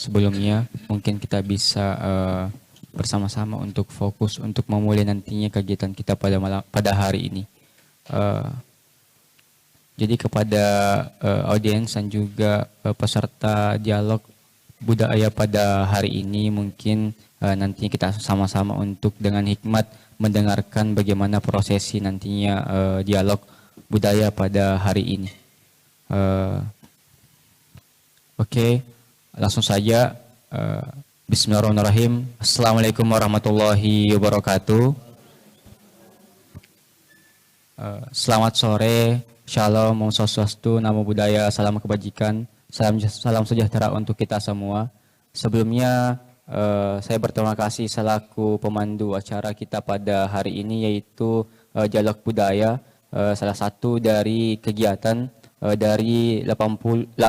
sebelumnya mungkin kita bisa bersama-sama untuk fokus untuk memulai nantinya kegiatan kita pada hari ini. Jadi kepada audiens dan juga peserta dialog budaya pada hari ini mungkin nantinya kita sama-sama untuk dengan hikmat mendengarkan bagaimana prosesi nantinya dialog budaya pada hari ini. Oke, langsung saja. Bismillahirrahmanirrahim. Assalamualaikum warahmatullahi wabarakatuh. Selamat sore. Shalom, Om Swastiastu, Namo Buddhaya, salam kebajikan, salam sejahtera untuk kita semua. Sebelumnya, saya berterima kasih selaku pemandu acara kita pada hari ini, yaitu Dialog Budaya, salah satu dari kegiatan dari 8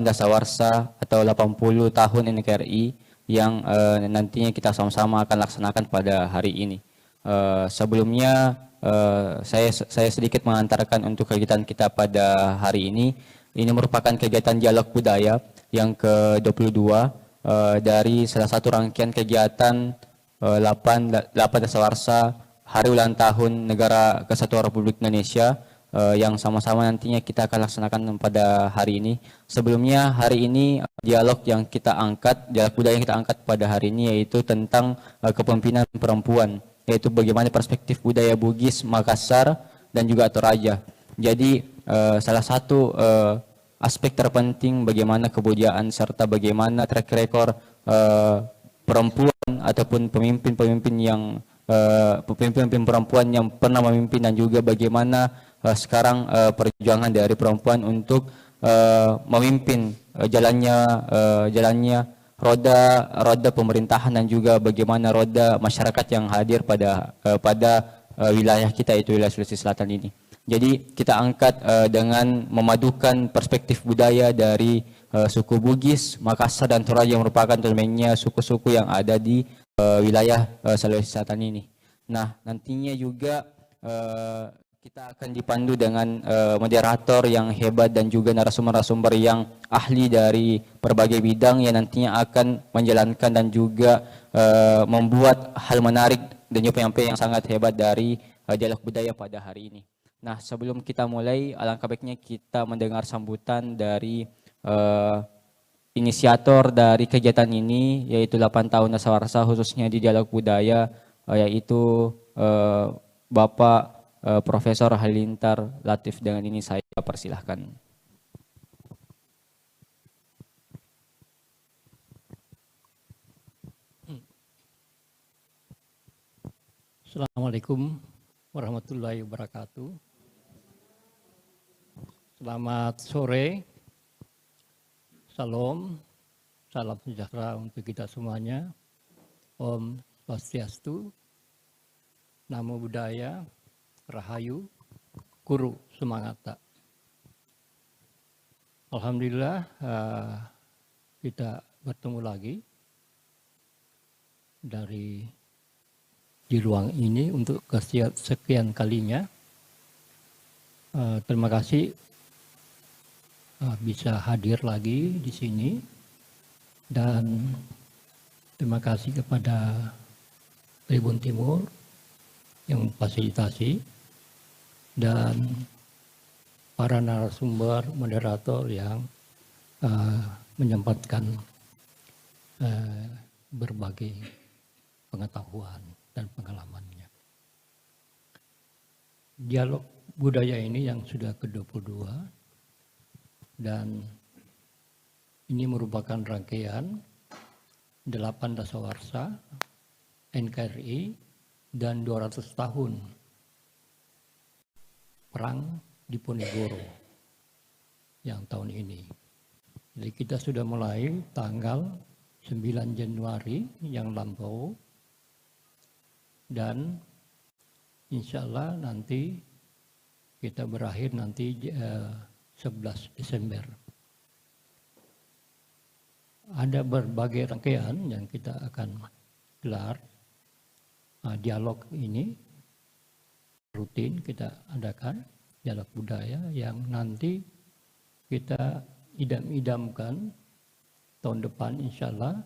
dasawarsa atau 80 tahun NKRI yang nantinya kita sama-sama akan laksanakan pada hari ini. Sebelumnya, saya sedikit mengantarkan untuk kegiatan kita pada hari ini. Ini merupakan kegiatan dialog budaya yang ke-22 dari salah satu rangkaian kegiatan 8 dasawarsa Hari Ulang Tahun Negara Kesatuan Republik Indonesia yang sama-sama nantinya kita akan laksanakan pada hari ini. Sebelumnya hari ini dialog budaya yang kita angkat pada hari ini yaitu tentang kepemimpinan perempuan, yaitu bagaimana perspektif budaya Bugis Makassar dan juga Toraja. Jadi salah satu aspek terpenting bagaimana kebudayaan serta bagaimana track record perempuan ataupun pemimpin perempuan yang pernah memimpin dan juga bagaimana sekarang perjuangan dari perempuan untuk memimpin jalannya roda pemerintahan dan juga bagaimana roda masyarakat yang hadir pada wilayah kita, itu wilayah Sulawesi Selatan ini. Jadi kita angkat dengan memadukan perspektif budaya dari suku Bugis, Makassar dan Toraja yang merupakan domainnya suku-suku yang ada di wilayah Sulawesi Selatan ini. Nah, nantinya juga kita akan dipandu dengan moderator yang hebat dan juga narasumber-narasumber yang ahli dari berbagai bidang yang nantinya akan menjalankan dan juga membuat hal menarik dan penyampaian yang sangat hebat dari dialog budaya pada hari ini. Nah, sebelum kita mulai, alangkah baiknya kita mendengar sambutan dari inisiator dari kegiatan ini, yaitu 8 tahun dasawarsa khususnya di dialog budaya, yaitu Bapak Profesor Halilintar Latif. Dengan ini saya persilahkan. Assalamualaikum warahmatullahi wabarakatuh. Selamat sore. Salam, salam sejahtera untuk kita semuanya. Om Swastiastu, Namo Buddhaya, Rahayu, Guru Sumangata. Alhamdulillah kita bertemu lagi di ruang ini untuk kesekian kalinya. Terima kasih bisa hadir lagi di sini, dan terima kasih kepada Tribun Timur yang memfasilitasi dan para narasumber moderator yang menyempatkan berbagai pengetahuan dan pengalamannya. Dialog budaya ini yang sudah ke-22 dan ini merupakan rangkaian 8 dasawarsa NKRI dan 200 tahun perang di Ponegoro yang tahun ini. Jadi kita sudah mulai tanggal 9 Januari yang lampau, dan insya Allah nanti kita berakhir nanti 11 Desember. Ada berbagai rangkaian yang kita akan gelar. Dialog ini rutin kita adakan, dialog budaya yang nanti kita idam-idamkan tahun depan insya Allah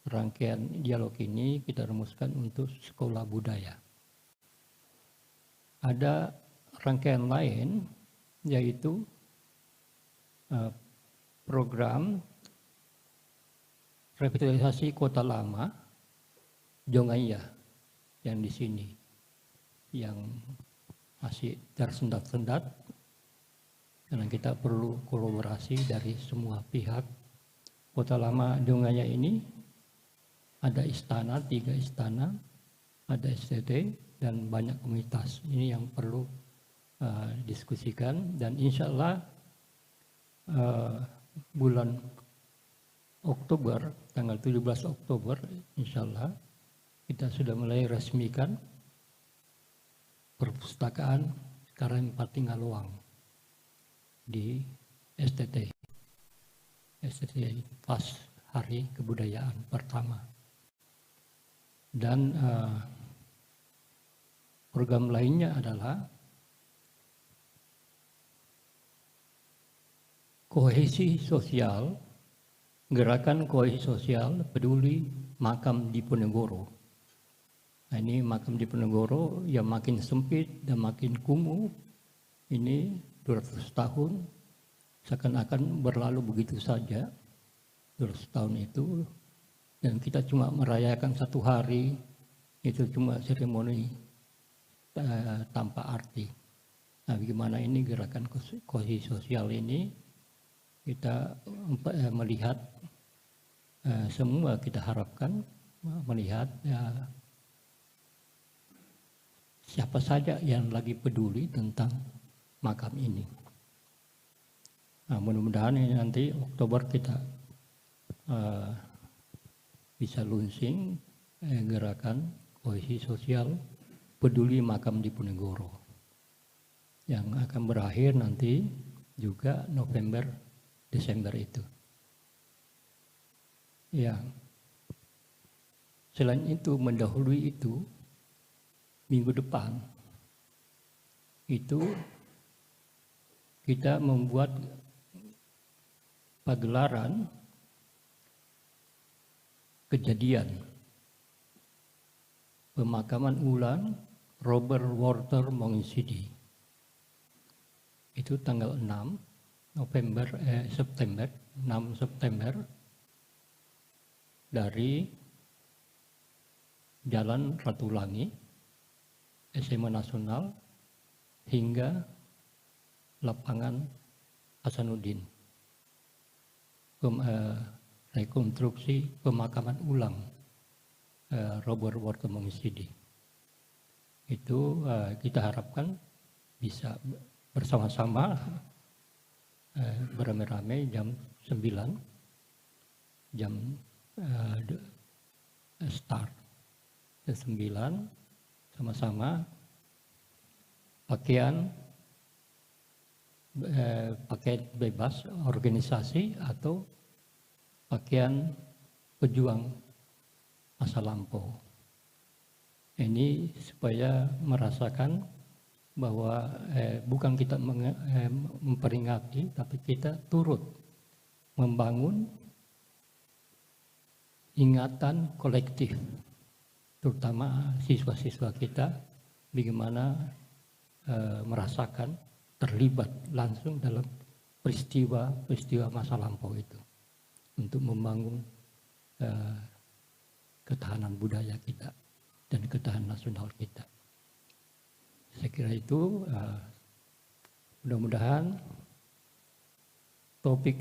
rangkaian dialog ini kita rumuskan untuk sekolah budaya. Ada rangkaian lain yaitu program revitalisasi kota lama Jongaya yang di sini, yang masih tersendat-sendat, karena kita perlu kolaborasi dari semua pihak. Kota lama Jongaya ini ada istana, 3 istana, ada STT, dan banyak komunitas. Ini yang perlu diskusikan, dan insya Allah bulan Oktober, tanggal 17 Oktober, insya Allah kita sudah mulai resmikan perpustakaan Karang Patinggaluang di STT pas Hari Kebudayaan pertama. Dan program lainnya adalah kohesi sosial, gerakan kohesi sosial peduli makam Diponegoro. Nah, ini makam Diponegoro yang makin sempit dan makin kumuh, ini 200 tahun seakan-akan berlalu begitu saja, 200 tahun itu, dan kita cuma merayakan 1 hari, itu cuma seremoni tanpa arti. Nah, bagaimana ini gerakan kohesi sosial ini kita melihat semua kita harapkan melihat siapa saja yang lagi peduli tentang makam ini. Nah, mudah-mudahan ini nanti Oktober kita bisa launching gerakan kohesi sosial peduli makam Diponegoro yang akan berakhir nanti juga November Desember itu. Ya, selain itu mendahului itu minggu depan itu kita membuat pagelaran kejadian pemakaman ulang Robert Walter Mongisidi. Itu tanggal 6 September dari Jalan Ratulangi, SMA Nasional hingga lapangan Hasanuddin. Rekonstruksi pemakaman ulang Robert Walter Mongisidi. Itu kita harapkan bisa bersama-sama beramai-ramai jam 9, jam start jam 9, sama-sama pakaian bebas organisasi atau pakaian pejuang masa lampau. Ini supaya merasakan bahwa bukan kita memperingati, tapi kita turut membangun ingatan kolektif, terutama siswa-siswa kita, bagaimana merasakan terlibat langsung dalam peristiwa masa lampau itu, untuk membangun ketahanan budaya kita dan ketahanan nasional kita. Saya kira itu mudah-mudahan topik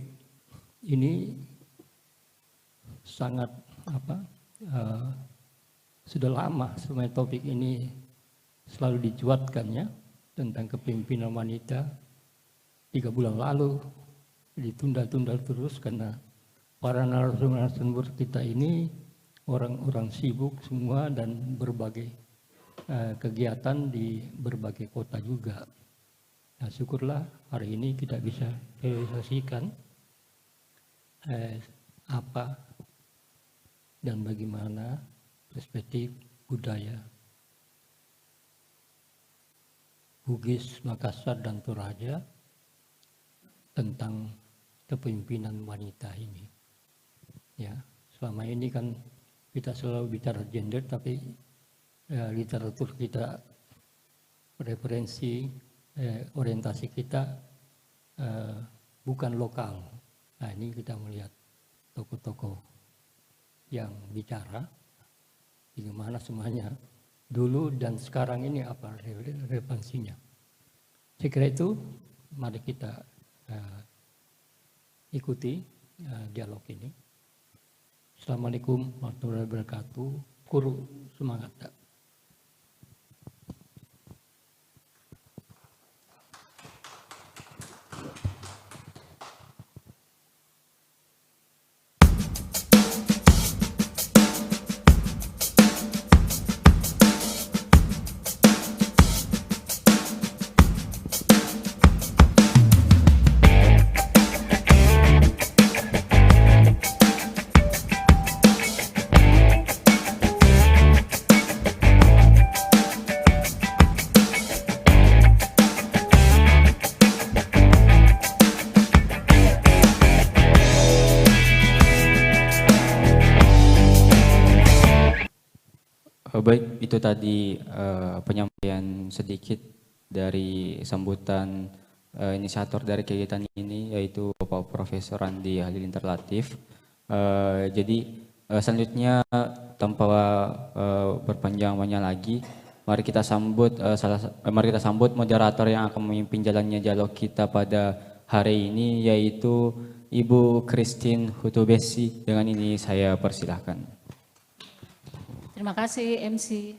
ini sangat sudah lama sebenarnya topik ini selalu dicuatkan ya, tentang kepemimpinan wanita. 3 bulan lalu ditunda-tunda terus karena para narasumber kita ini orang-orang sibuk semua dan berbagai kegiatan di berbagai kota juga. Nah, syukurlah hari ini kita bisa realisasikan apa dan bagaimana perspektif budaya Bugis, Makassar, dan Toraja tentang kepemimpinan wanita ini. Ya, selama ini kan kita selalu bicara gender, tapi literatur kita, referensi, orientasi kita bukan lokal. Nah, ini kita melihat tokoh-tokoh yang bicara, bagaimana semuanya dulu dan sekarang ini apa relevansinya. Saya kira itu, mari kita ikuti dialog ini. Assalamualaikum warahmatullahi wabarakatuh. Guru, semangat. Baik, itu tadi penyampaian sedikit dari sambutan inisiator dari kegiatan ini, yaitu Bapak Profesor Andi Halilintar Latif. Jadi selanjutnya tanpa berpanjang-panjang lagi, mari kita sambut moderator yang akan memimpin jalannya dialog kita pada hari ini, yaitu Ibu Christine Hutubesi. Dengan ini saya persilahkan. Terima kasih MC.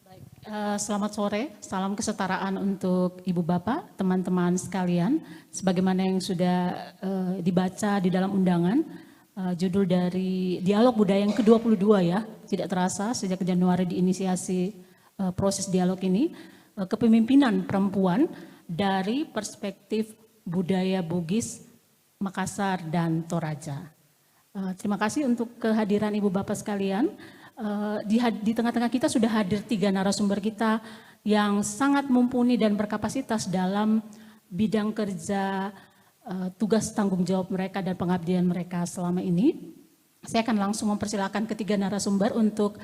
Baik, selamat sore, salam kesetaraan untuk Ibu Bapak, teman-teman sekalian. Sebagaimana yang sudah dibaca di dalam undangan, judul dari Dialog Budaya yang ke-22 ya, tidak terasa sejak Januari diinisiasi proses dialog ini, kepemimpinan perempuan dari perspektif budaya Bugis, Makassar dan Toraja. Terima kasih untuk kehadiran Ibu Bapak sekalian. Di tengah-tengah kita sudah hadir 3 narasumber kita yang sangat mumpuni dan berkapasitas dalam bidang kerja, tugas tanggung jawab mereka dan pengabdian mereka selama ini. Saya akan langsung mempersilakan ketiga narasumber untuk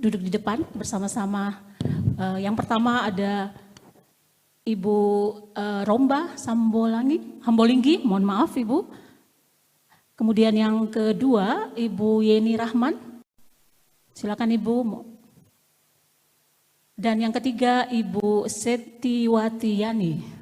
duduk di depan bersama-sama. Yang pertama ada Ibu Romba Hambolinggi, mohon maaf Ibu. Kemudian yang kedua Ibu Yeni Rahman, silakan Ibu. Dan yang ketiga Ibu Setiwati Yani.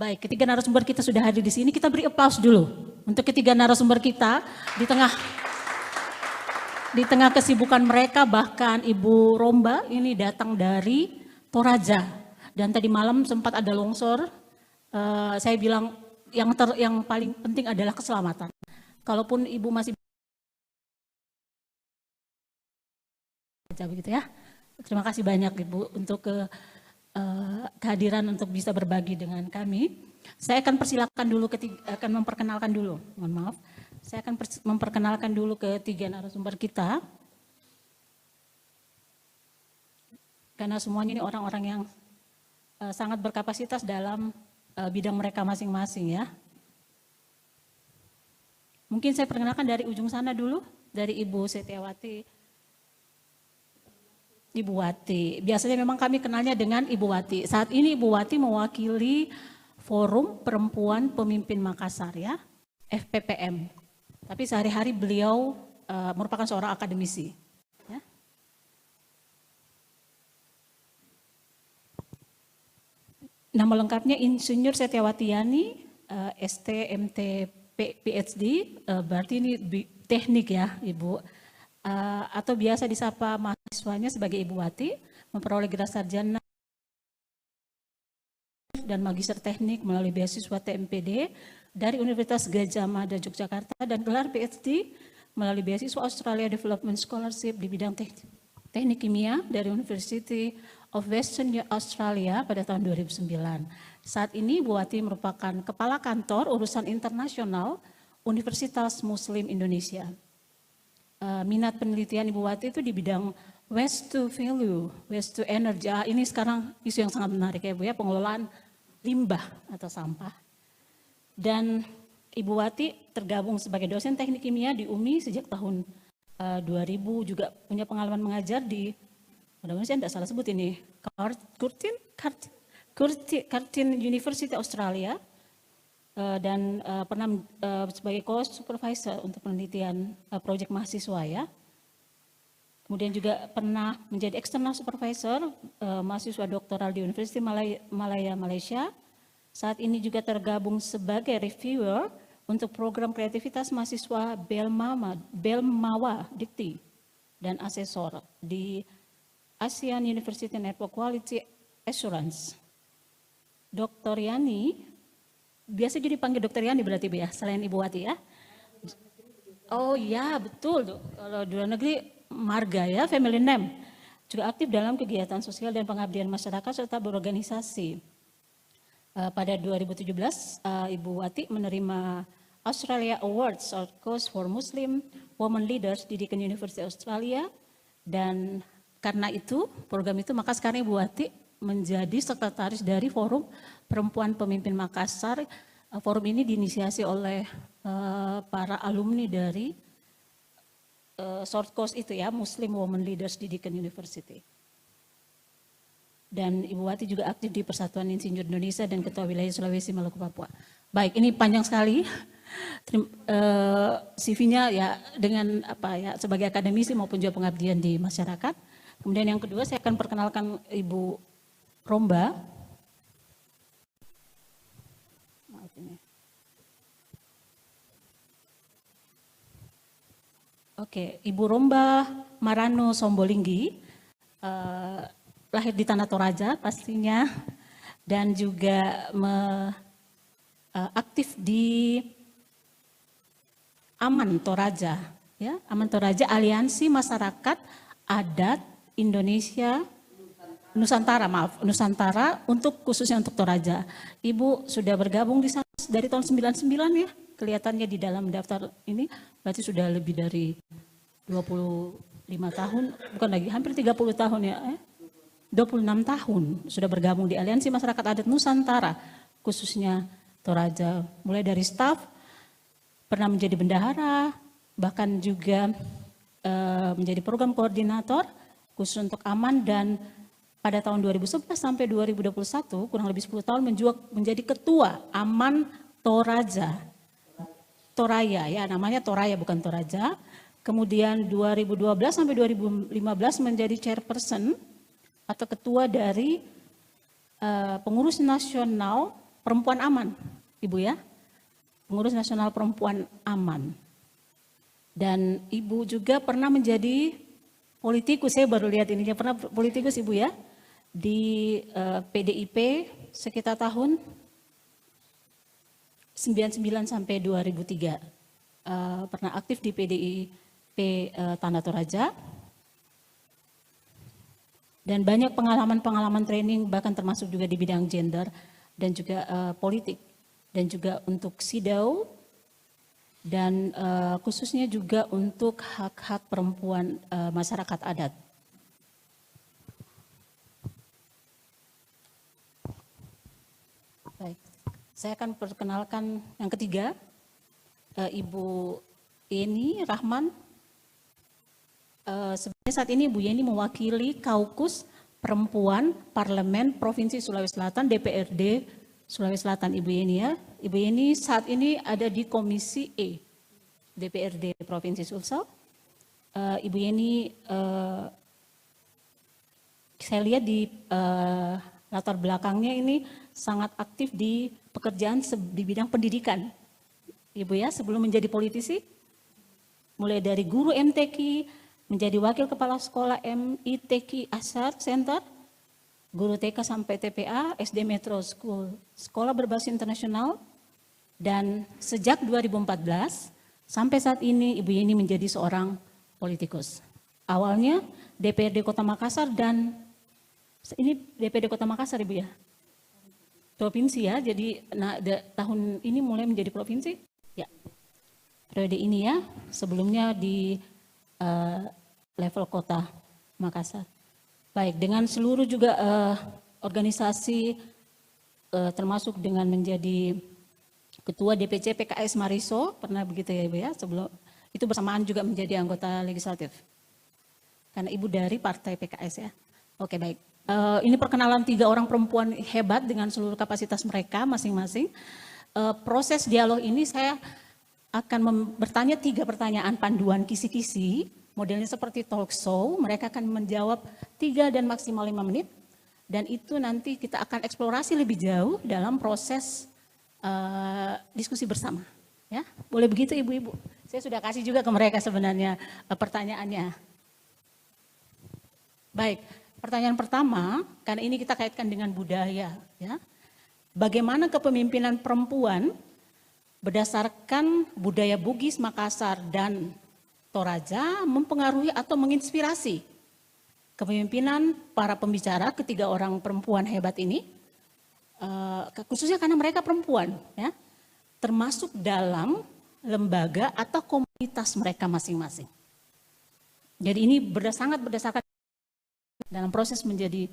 Baik, ketiga narasumber kita sudah hadir di sini. Kita beri aplaus dulu untuk ketiga narasumber kita di tengah kesibukan mereka. Bahkan Ibu Romba ini datang dari Toraja dan tadi malam sempat ada longsor. Saya bilang yang paling penting adalah keselamatan. Kalaupun Ibu masih begitu ya. Terima kasih banyak Ibu untuk kehadiran untuk bisa berbagi dengan kami. Saya akan memperkenalkan dulu, mohon maaf. Saya akan memperkenalkan dulu ketiga narasumber kita. Karena semuanya ini orang-orang yang sangat berkapasitas dalam bidang mereka masing-masing ya. Mungkin saya perkenalkan dari ujung sana dulu, dari Ibu Setiawati. Ibu Wati, biasanya memang kami kenalnya dengan Ibu Wati. Saat ini Ibu Wati mewakili Forum Perempuan Pemimpin Makassar ya, FPPM. Tapi sehari-hari beliau merupakan seorang akademisi. Ya. Nama lengkapnya Insinyur Setiawati Yani, ST, MT, PhD, berarti ini teknik ya Ibu. Atau biasa disapa mahasiswanya sebagai Ibu Wati, memperoleh gelar sarjana dan magister teknik melalui beasiswa TMPD dari Universitas Gadjah Mada Yogyakarta dan gelar PhD melalui beasiswa Australia Development Scholarship di bidang teknik kimia dari University of Western Australia pada tahun 2009. Saat ini Ibu Wati merupakan Kepala Kantor Urusan Internasional Universitas Muslim Indonesia. Minat penelitian Ibu Wati itu di bidang waste to value, waste to energy. Ini sekarang isu yang sangat menarik ya Bu ya, pengelolaan limbah atau sampah. Dan Ibu Wati tergabung sebagai dosen teknik kimia di UMI sejak tahun 2000, juga punya pengalaman mengajar di, mudah-mudahan saya tidak salah sebut ini, Curtin University Australia, dan pernah sebagai co-supervisor untuk penelitian proyek mahasiswa ya. Kemudian juga pernah menjadi external supervisor mahasiswa doktoral di Universiti Malaya Malaysia. Saat ini juga tergabung sebagai reviewer untuk program kreativitas mahasiswa Belmawa Dikti dan asesor di ASEAN University Network Quality Assurance. Dr. Yani, biasa jadi panggil Dr. Yani berarti Bu ya, selain Ibu Wati ya? Oh iya betul, kalau di luar negeri marga ya, family name. Juga aktif dalam kegiatan sosial dan pengabdian masyarakat serta berorganisasi. Pada 2017, Ibu Wati menerima Australia Awards South Coast for Muslim Women Leaders di Deakin University Australia, dan karena itu, program itu, maka sekarang Ibu Wati menjadi sekretaris dari Forum Perempuan Pemimpin Makassar. Forum ini diinisiasi oleh para alumni dari South Coast itu ya, Muslim Women Leaders di Deakin University. Dan Ibu Wati juga aktif di Persatuan Insinyur Indonesia dan Ketua Wilayah Sulawesi Maluku Papua. Baik, ini panjang sekali CV-nya ya, dengan apa ya, sebagai akademisi maupun juga pengabdian di masyarakat. Kemudian yang kedua saya akan perkenalkan Ibu Romba. Maaf ini. Oke, Ibu Romba Marano Sombolinggi. Lahir di Tanah Toraja pastinya, dan juga aktif di Aman Toraja, ya, Aman Toraja, Aliansi Masyarakat Adat Indonesia Nusantara, Nusantara untuk khususnya untuk Toraja. Ibu sudah bergabung di sana dari tahun 99 ya, kelihatannya di dalam daftar ini, berarti sudah lebih dari 25 tahun, bukan lagi, hampir 30 tahun ya. 26 tahun sudah bergabung di Aliansi Masyarakat Adat Nusantara, khususnya Toraja. Mulai dari staf, pernah menjadi bendahara, bahkan juga menjadi program koordinator khusus untuk Aman, dan pada tahun 2011 sampai 2021, kurang lebih 10 tahun menjadi ketua Aman Toraja. Toraya ya, namanya Toraya bukan Toraja. Kemudian 2012 sampai 2015 menjadi chairperson atau ketua dari pengurus nasional Perempuan Aman, Ibu ya, pengurus nasional Perempuan Aman. Dan Ibu juga pernah menjadi politikus, saya baru lihat ininya, pernah politikus Ibu ya, di PDIP sekitar tahun 99 sampai 2003. Pernah aktif di PDIP Tanah Toraja. Dan banyak pengalaman-pengalaman training, bahkan termasuk juga di bidang gender dan juga politik, dan juga untuk SIDAU, dan khususnya juga untuk hak-hak perempuan masyarakat adat. Baik, saya akan perkenalkan yang ketiga, Ibu Yeni Rahman. Sebenarnya saat ini Bu Yeni mewakili Kaukus Perempuan Parlemen Provinsi Sulawesi Selatan, DPRD Sulawesi Selatan, Ibu Yeni ya. Ibu Yeni saat ini ada di Komisi E, DPRD Provinsi Sulsel. Ibu Yeni, saya lihat di latar belakangnya ini sangat aktif di pekerjaan di bidang pendidikan. Ibu ya, sebelum menjadi politisi, mulai dari guru MTQ, menjadi wakil kepala sekolah MITQ Asar Center, guru TK sampai TPA, SD Metro School, sekolah berbasis internasional, dan sejak 2014 sampai saat ini Ibu Yeni menjadi seorang politikus. Awalnya DPRD Kota Makassar, dan ini DPRD Kota Makassar Ibu ya? provinsi ya. Jadi tahun ini mulai menjadi provinsi. Ya. Periode ini ya. Sebelumnya di level kota Makassar. Baik, dengan seluruh juga organisasi termasuk dengan menjadi Ketua DPC PKS Mariso, pernah begitu ya Ibu ya, sebelum itu bersamaan juga menjadi anggota legislatif. Karena Ibu dari partai PKS ya. Oke baik, ini perkenalan 3 orang perempuan hebat dengan seluruh kapasitas mereka masing-masing. Proses dialog ini saya akan bertanya 3 pertanyaan panduan kisi-kisi, modelnya seperti talk show, mereka akan menjawab 3 dan maksimal 5 menit. Dan itu nanti kita akan eksplorasi lebih jauh dalam proses diskusi bersama. Ya, boleh begitu ibu-ibu? Saya sudah kasih juga ke mereka sebenarnya pertanyaannya. Baik, pertanyaan pertama, karena ini kita kaitkan dengan budaya. Ya, bagaimana kepemimpinan perempuan berdasarkan budaya Bugis, Makassar, dan Toraja mempengaruhi atau menginspirasi kepemimpinan para pembicara ketiga orang perempuan hebat ini, khususnya karena mereka perempuan, ya, termasuk dalam lembaga atau komunitas mereka masing-masing. Jadi ini sangat berdasarkan dalam proses menjadi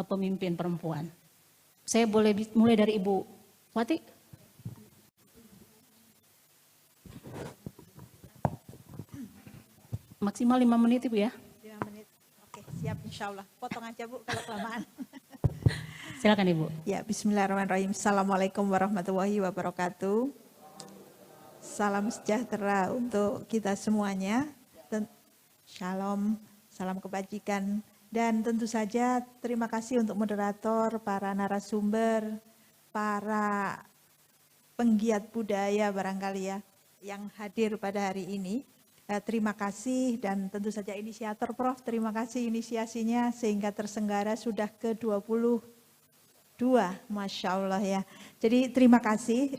pemimpin perempuan. Saya boleh mulai dari Ibu Wati. Maksimal 5 menit Ibu ya. 5 menit, oke siap insya Allah. Potong aja Bu kalau kelamaan. Silakan Ibu. Ya, bismillahirrahmanirrahim. Assalamualaikum warahmatullahi wabarakatuh. Salam sejahtera untuk kita semuanya. Shalom, salam kebajikan. Dan tentu saja terima kasih untuk moderator, para narasumber, para penggiat budaya barangkali ya, yang hadir pada hari ini. Terima kasih dan tentu saja inisiator Prof, terima kasih inisiasinya sehingga tersenggara sudah ke-22. Masya Allah ya. Jadi terima kasih.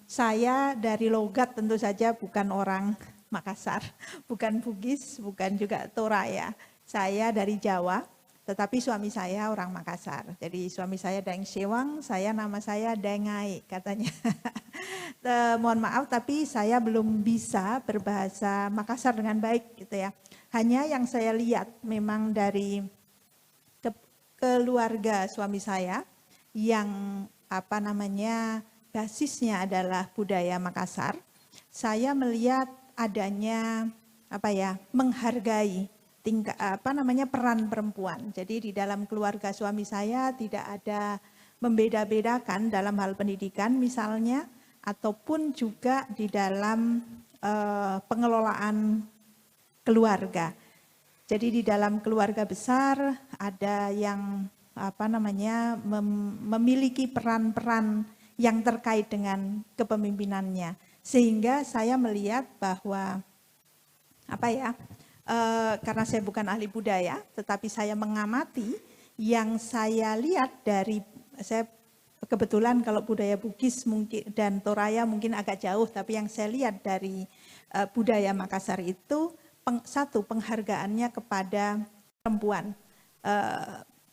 Saya dari logat tentu saja bukan orang Makassar, bukan Bugis, bukan juga Toraja. Saya dari Jawa, tetapi suami saya orang Makassar. Jadi suami saya Daeng Sewang, nama saya Daengai katanya. Mohon maaf tapi saya belum bisa berbahasa Makassar dengan baik gitu ya. Hanya yang saya lihat memang dari keluarga suami saya yang basisnya adalah budaya Makassar, saya melihat adanya menghargai peran perempuan. Jadi di dalam keluarga suami saya tidak ada membeda-bedakan dalam hal pendidikan misalnya, ataupun juga di dalam pengelolaan keluarga. Jadi di dalam keluarga besar ada yang memiliki peran-peran yang terkait dengan kepemimpinannya. Sehingga saya melihat bahwa karena saya bukan ahli budaya, tetapi saya mengamati yang saya lihat saya kebetulan kalau budaya Bugis mungkin dan Toraja mungkin agak jauh, tapi yang saya lihat dari budaya Makassar itu satu penghargaannya kepada perempuan.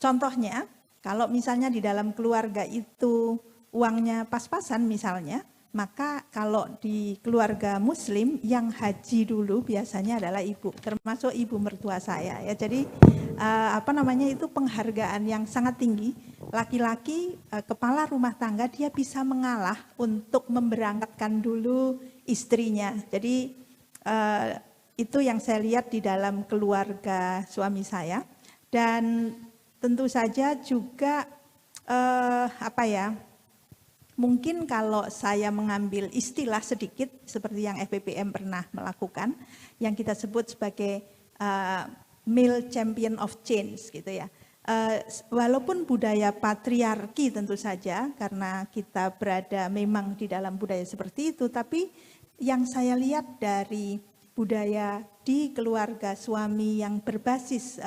Contohnya, kalau misalnya di dalam keluarga itu uangnya pas-pasan misalnya, maka kalau di keluarga Muslim yang haji dulu biasanya adalah ibu, termasuk ibu mertua saya. Ya, jadi itu penghargaan yang sangat tinggi. Laki-laki kepala rumah tangga dia bisa mengalah untuk memberangkatkan dulu istrinya. Jadi itu yang saya lihat di dalam keluarga suami saya. Dan tentu saja juga mungkin kalau saya mengambil istilah sedikit seperti yang FPPM pernah melakukan, yang kita sebut sebagai male champion of change gitu ya. Walaupun budaya patriarki tentu saja karena kita berada memang di dalam budaya seperti itu, tapi yang saya lihat dari budaya di keluarga suami yang berbasis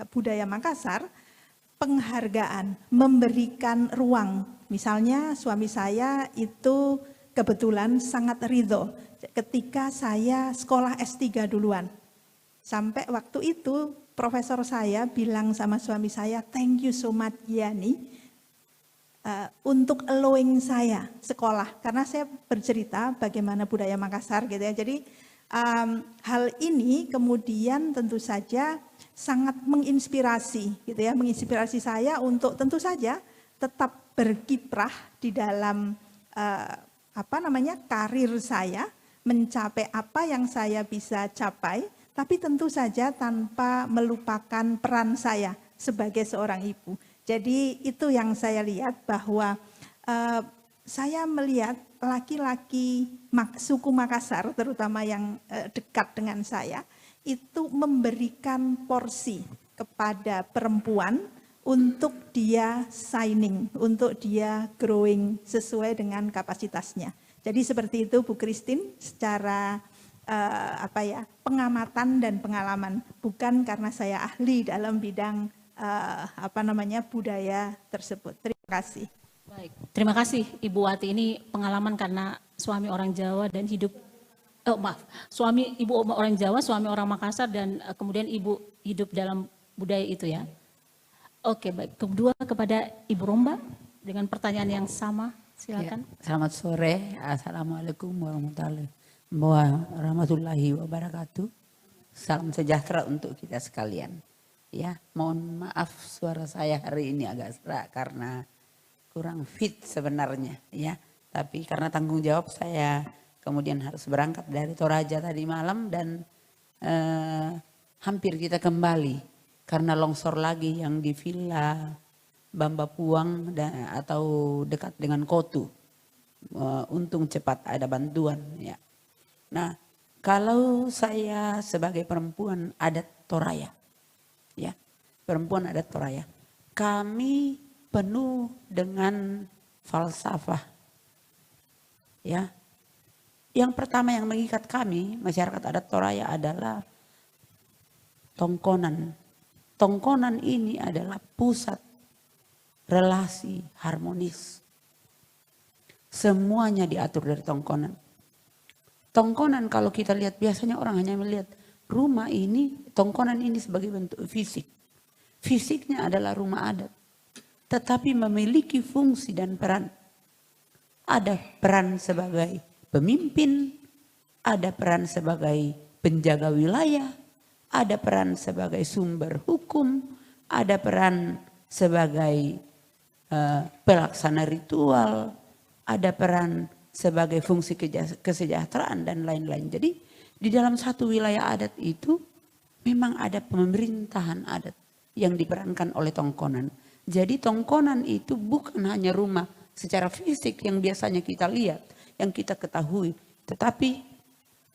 budaya Makassar, penghargaan, memberikan ruang. Misalnya suami saya itu kebetulan sangat ridho ketika saya sekolah S3 duluan. Sampai waktu itu profesor saya bilang sama suami saya, thank you so much Yani, untuk allowing saya sekolah, karena saya bercerita bagaimana budaya Makassar gitu ya. Jadi hal ini kemudian tentu saja sangat menginspirasi gitu ya, menginspirasi saya untuk tentu saja tetap berkiprah di dalam karir saya, mencapai apa yang saya bisa capai, tapi tentu saja tanpa melupakan peran saya sebagai seorang ibu. Jadi itu yang saya lihat, bahwa saya melihat laki-laki suku Makassar, terutama yang dekat dengan saya, itu memberikan porsi kepada perempuan untuk dia signing, untuk dia growing sesuai dengan kapasitasnya. Jadi seperti itu Bu Christine, secara pengamatan dan pengalaman, bukan karena saya ahli dalam bidang budaya tersebut. Terima kasih. Baik, terima kasih Ibu Wati. Ini pengalaman karena suami orang Jawa dan suami ibu orang Jawa, suami orang Makassar, dan kemudian ibu hidup dalam budaya itu ya. Oke, baik. Kedua kepada Ibu Romba dengan pertanyaan yang sama, silakan. Ya, selamat sore, Assalamualaikum warahmatullahi wabarakatuh. Salam sejahtera untuk kita sekalian. Ya, mohon maaf suara saya hari ini agak serak karena kurang fit sebenarnya ya. Tapi karena tanggung jawab saya kemudian harus berangkat dari Toraja tadi malam dan hampir kita kembali karena longsor lagi yang di Villa Bamba Puang atau dekat dengan Kotu. Untung cepat ada bantuan ya. Nah, kalau saya sebagai perempuan adat Toraya, ya, perempuan adat Toraya, kami penuh dengan falsafah. Ya. Yang pertama yang mengikat kami, masyarakat adat Toraya, adalah tongkonan. Tongkonan ini adalah pusat relasi harmonis. Semuanya diatur dari tongkonan. Tongkonan kalau kita lihat biasanya orang hanya melihat rumah ini, tongkonan ini sebagai bentuk fisik. Fisiknya adalah rumah adat. Tetapi memiliki fungsi dan peran. Ada peran sebagai pemimpin, ada peran sebagai penjaga wilayah, ada peran sebagai sumber hukum, ada peran sebagai pelaksana ritual, ada peran sebagai fungsi kesejahteraan dan lain-lain. Jadi di dalam satu wilayah adat itu memang ada pemerintahan adat yang diperankan oleh tongkonan. Jadi tongkonan itu bukan hanya rumah secara fisik yang biasanya kita lihat, yang kita ketahui. Tetapi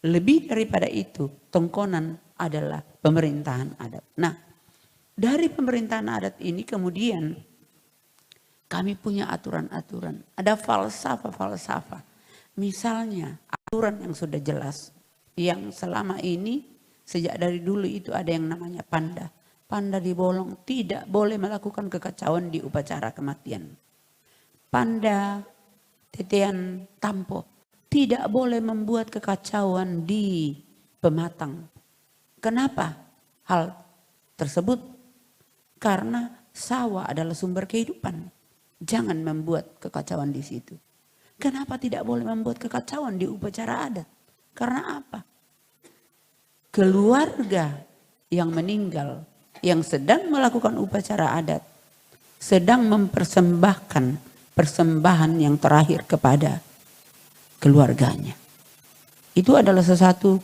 lebih daripada itu, tongkonan adalah pemerintahan adat. Nah, dari pemerintahan adat ini kemudian kami punya aturan-aturan. Ada falsafah-falsafah. Misalnya aturan yang sudah jelas. Yang selama ini sejak dari dulu itu ada yang namanya panda. Panda di Bolong tidak boleh melakukan kekacauan di upacara kematian. Panda tetean Tampo tidak boleh membuat kekacauan di Pematang. Kenapa hal tersebut? Karena sawah adalah sumber kehidupan. Jangan membuat kekacauan di situ. Kenapa tidak boleh membuat kekacauan di upacara adat? Karena apa? Keluarga yang meninggal, yang sedang melakukan upacara adat, sedang mempersembahkan persembahan yang terakhir kepada keluarganya. Itu adalah sesuatu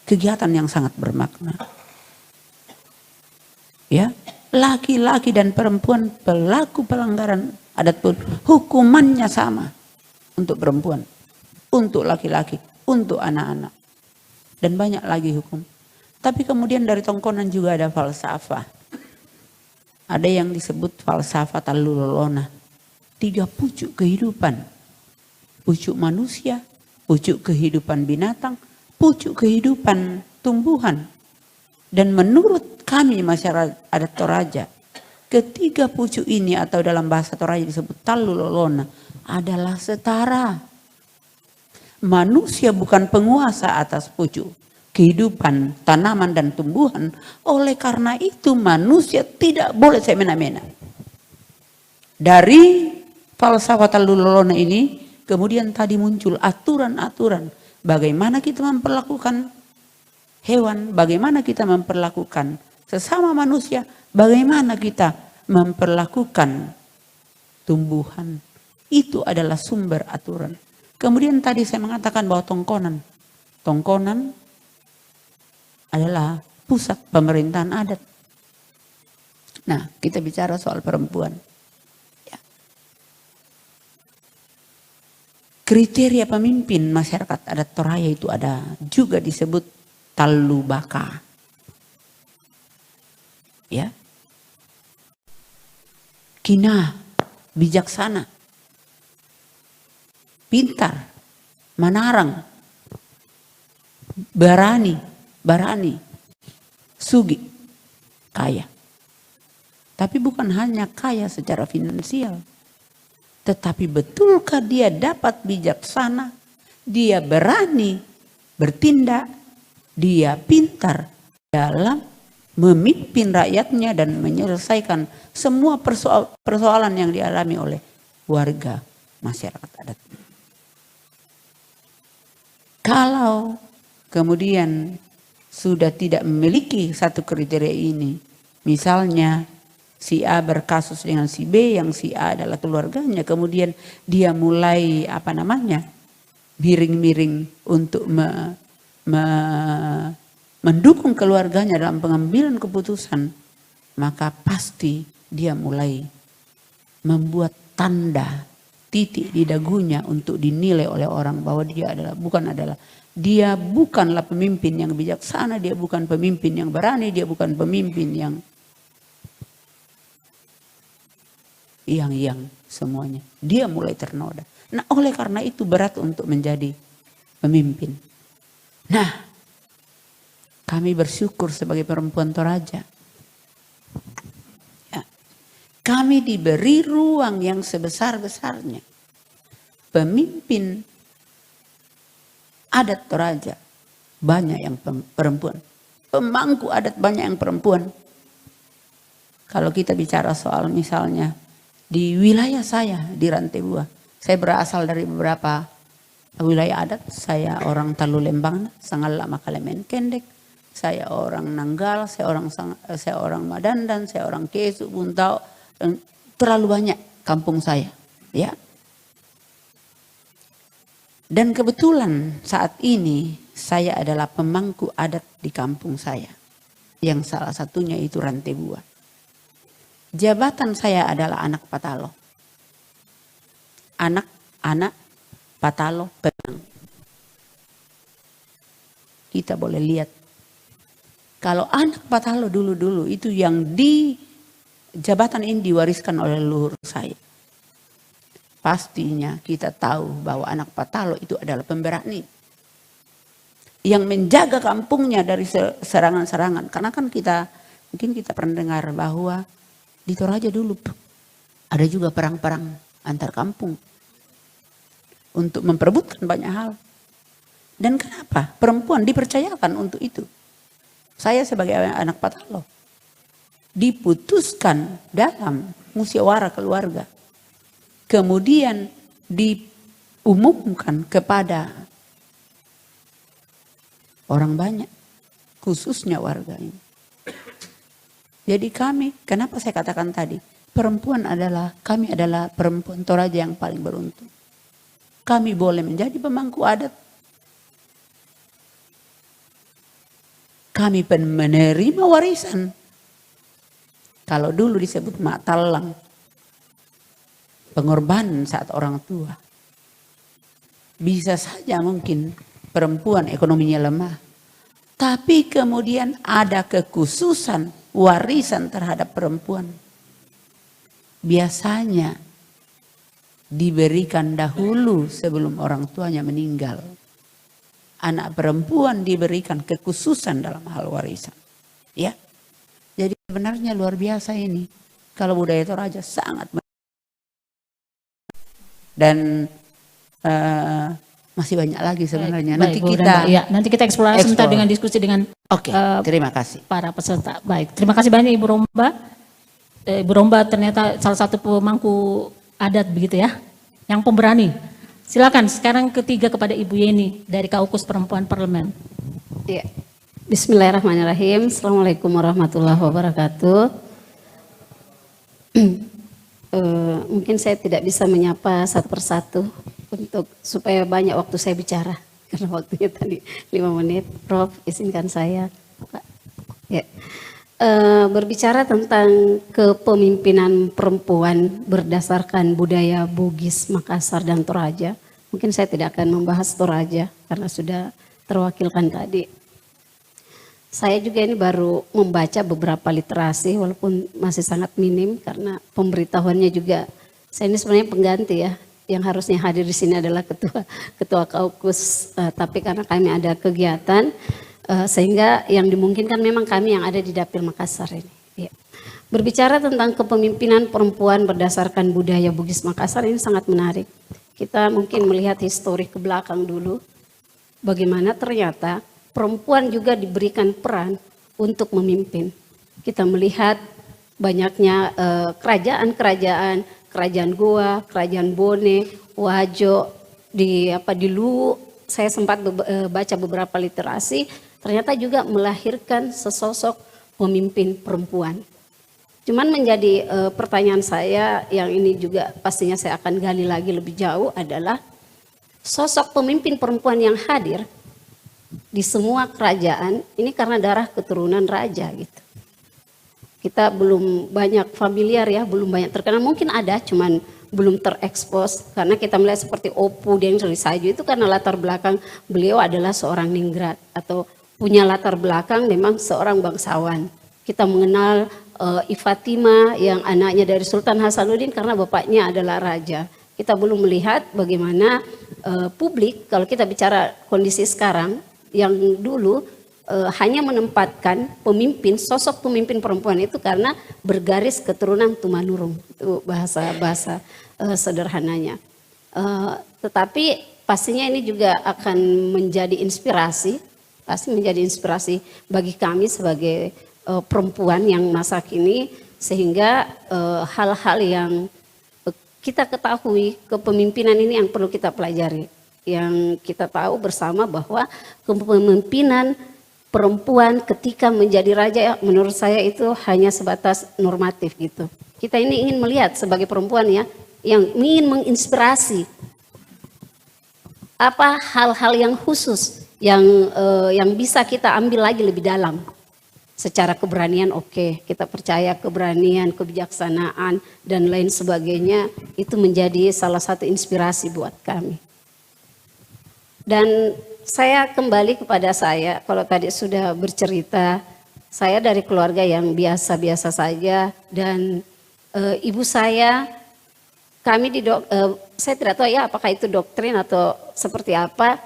kegiatan yang sangat bermakna. Ya, laki-laki dan perempuan pelaku pelanggaran adat pun hukumannya sama untuk perempuan, untuk laki-laki, untuk anak-anak, dan banyak lagi hukum. Tapi kemudian dari tongkonan juga ada falsafah. Ada yang disebut falsafah talulolona. 3 pucuk kehidupan. Pucuk manusia, pucuk kehidupan binatang, pucuk kehidupan tumbuhan. Dan menurut kami masyarakat adat Toraja, ketiga pucuk ini atau dalam bahasa Toraja disebut talulolona adalah setara. Manusia bukan penguasa atas pucuk kehidupan, tanaman dan tumbuhan. Oleh karena itu manusia tidak boleh semena-mena. Dari falsafah lululona ini, kemudian tadi muncul aturan-aturan bagaimana kita memperlakukan hewan, bagaimana kita memperlakukan sesama manusia, bagaimana kita memperlakukan tumbuhan. Itu adalah sumber aturan. Kemudian tadi saya mengatakan bahwa tongkonan adalah pusat pemerintahan adat. Nah, kita bicara soal perempuan. Ya. Kriteria pemimpin masyarakat adat Toraja itu ada juga disebut talubaka. Ya. Kina, bijaksana, pintar, manarang, barani, sugi, kaya. Tapi bukan hanya kaya secara finansial. Tetapi betulkah dia dapat bijaksana, dia berani bertindak, dia pintar dalam memimpin rakyatnya dan menyelesaikan semua persoalan yang dialami oleh warga masyarakat adat. Kalau kemudian sudah tidak memiliki satu kriteria ini, misalnya si A berkasus dengan si B, yang si A adalah keluarganya, kemudian dia mulai miring-miring untuk mendukung keluarganya dalam pengambilan keputusan, maka pasti dia mulai membuat tanda titik di dagunya untuk dinilai oleh orang bahwa dia bukanlah pemimpin yang bijaksana, dia bukan pemimpin yang berani, dia bukan pemimpin yang semuanya. Dia mulai ternoda. Nah, oleh karena itu berat untuk menjadi pemimpin. Nah, kami bersyukur sebagai perempuan Toraja. Ya, kami diberi ruang yang sebesar-besarnya. Pemimpin adat Toraja banyak yang perempuan. Pemangku adat banyak yang perempuan. Kalau kita bicara soal misalnya di wilayah saya di Rantai Bua, saya berasal dari beberapa wilayah adat. Saya orang Talu Lembang, Sangala Makalemen Kendek, saya orang Nanggal, saya orang Madandan, saya orang Kesu, Buntau, terlalu banyak kampung saya, ya. Dan kebetulan saat ini saya adalah pemangku adat di kampung saya, yang salah satunya itu Rantai Bua. Jabatan saya adalah anak Patalo. Anak Patalo Penang. Kita boleh lihat. Kalau anak Patalo dulu-dulu itu yang di jabatan ini diwariskan oleh leluhur saya. Pastinya kita tahu bahwa anak Patalo itu adalah pemberani. Yang menjaga kampungnya dari serangan-serangan. Karena kan mungkin kita pernah dengar bahwa di Toraja dulu ada juga perang-perang antar kampung untuk memperebutkan banyak hal. Dan kenapa? Perempuan dipercayakan untuk itu. Saya sebagai anak Patalo diputuskan dalam musyawarah keluarga. Kemudian diumumkan kepada orang banyak, khususnya warga ini. Jadi kenapa saya katakan tadi, kami adalah perempuan Toraja yang paling beruntung. Kami boleh menjadi pemangku adat. Kami menerima warisan. Kalau dulu disebut mak talang, pengorbanan saat orang tua. Bisa saja mungkin perempuan ekonominya lemah. Tapi kemudian ada kekhususan warisan terhadap perempuan. Biasanya diberikan dahulu sebelum orang tuanya meninggal. Anak perempuan diberikan kekhususan dalam hal warisan. Ya. Jadi sebenarnya luar biasa ini. Kalau budaya Toraja sangat. Dan masih banyak lagi sebenarnya. Nanti kita eksplorasi sebentar dengan diskusi dengan terima kasih para peserta. Baik, terima kasih banyak Ibu Romba. Ibu Romba ternyata salah satu pemangku adat begitu ya, yang pemberani. Silakan sekarang ketiga kepada Ibu Yeni dari Kaukus Perempuan Parlemen. Ya. Bismillahirrahmanirrahim. Assalamualaikum warahmatullahi wabarakatuh. Mungkin saya tidak bisa menyapa satu persatu untuk supaya banyak waktu saya bicara karena waktunya tadi 5 menit. Prof, izinkan saya, Pak. Ya. Berbicara tentang kepemimpinan perempuan berdasarkan budaya Bugis, Makassar, dan Toraja. Mungkin saya tidak akan membahas Toraja karena sudah terwakilkan tadi. Saya juga ini baru membaca beberapa literasi walaupun masih sangat minim karena pemberitahuannya juga. Saya ini sebenarnya pengganti ya, yang harusnya hadir di sini adalah ketua Kaukus, tapi karena kami ada kegiatan. Sehingga yang dimungkinkan memang kami yang ada di Dapil Makassar ini. Ya. Berbicara tentang kepemimpinan perempuan berdasarkan budaya Bugis Makassar ini sangat menarik. Kita mungkin melihat histori ke belakang dulu. Bagaimana ternyata perempuan juga diberikan peran untuk memimpin. Kita melihat banyaknya kerajaan Goa, kerajaan Bone, Wajo, di Luwu. Saya sempat baca beberapa literasi. Ternyata juga melahirkan sesosok pemimpin perempuan. Cuman menjadi pertanyaan saya yang ini juga pastinya saya akan gali lagi lebih jauh adalah sosok pemimpin perempuan yang hadir di semua kerajaan ini karena darah keturunan raja gitu. Kita belum banyak familiar ya, belum banyak terkenal. Mungkin ada cuman belum terekspos karena kita melihat seperti Opu Deng Srisaju itu karena latar belakang beliau adalah seorang ningrat atau punya latar belakang memang seorang bangsawan. Kita mengenal Ifatima yang anaknya dari Sultan Hasanuddin karena bapaknya adalah raja. Kita belum melihat bagaimana publik kalau kita bicara kondisi sekarang yang dulu hanya menempatkan sosok pemimpin perempuan itu karena bergaris keturunan Tumanurung. Itu bahasa sederhananya. Tetapi pastinya ini juga akan menjadi inspirasi. Pasti menjadi inspirasi bagi kami sebagai perempuan yang masa kini sehingga hal-hal yang kita ketahui kepemimpinan ini yang perlu kita pelajari. Yang kita tahu bersama bahwa kepemimpinan perempuan ketika menjadi raja menurut saya itu hanya sebatas normatif gitu. Kita ini ingin melihat sebagai perempuan ya yang ingin menginspirasi apa hal-hal yang khusus yang bisa kita ambil lagi lebih dalam. Secara keberanian oke, kita percaya keberanian, kebijaksanaan dan lain sebagainya itu menjadi salah satu inspirasi buat kami. Dan saya kembali kepada saya, kalau tadi sudah bercerita, saya dari keluarga yang biasa-biasa saja dan ibu saya, saya tidak tahu ya apakah itu doktrin atau seperti apa.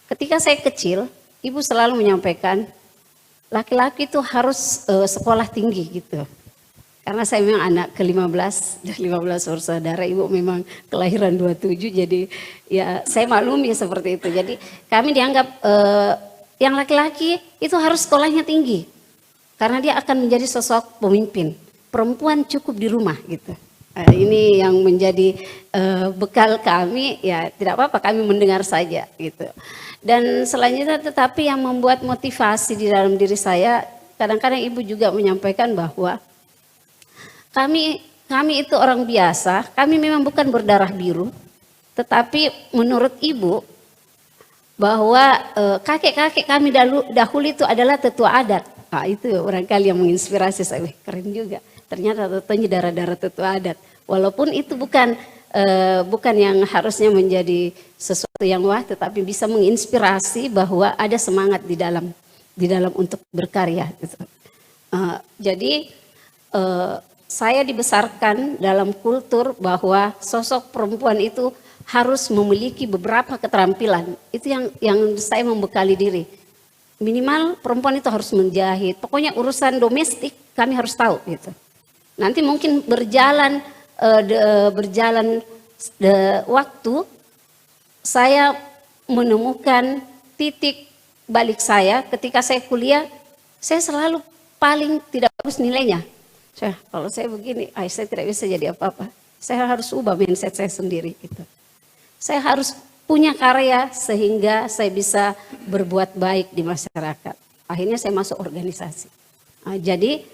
Ketika saya kecil, ibu selalu menyampaikan laki-laki itu harus sekolah tinggi gitu. Karena saya memang anak ke-15 dan 15 bersaudara, ibu memang kelahiran 27 jadi ya saya maklumi seperti itu. Jadi kami dianggap yang laki-laki itu harus sekolahnya tinggi. Karena dia akan menjadi sosok pemimpin. Perempuan cukup di rumah gitu. Ini yang menjadi bekal kami, ya tidak apa-apa kami mendengar saja gitu. Dan selanjutnya tetapi yang membuat motivasi di dalam diri saya, kadang-kadang ibu juga menyampaikan bahwa kami itu orang biasa, kami memang bukan berdarah biru, tetapi menurut ibu bahwa kakek-kakek kami dahulu itu adalah tetua adat. Nah, itu barangkali yang menginspirasi saya, keren juga. Ternyata tentunya darah-darah tetua adat. Walaupun itu bukan yang harusnya menjadi sesuatu yang wah, tetapi bisa menginspirasi bahwa ada semangat di dalam untuk berkarya. Gitu. Jadi saya dibesarkan dalam kultur bahwa sosok perempuan itu harus memiliki beberapa keterampilan. Itu yang saya membekali diri. Minimal perempuan itu harus menjahit. Pokoknya urusan domestik kami harus tahu gitu. Nanti mungkin berjalan waktu saya menemukan titik balik saya ketika saya kuliah, saya selalu paling tidak bagus nilainya. Kalau saya begini, saya tidak bisa jadi apa-apa. Saya harus ubah mindset saya sendiri gitu. Saya harus punya karya sehingga saya bisa berbuat baik di masyarakat. Akhirnya saya masuk organisasi. Nah, jadi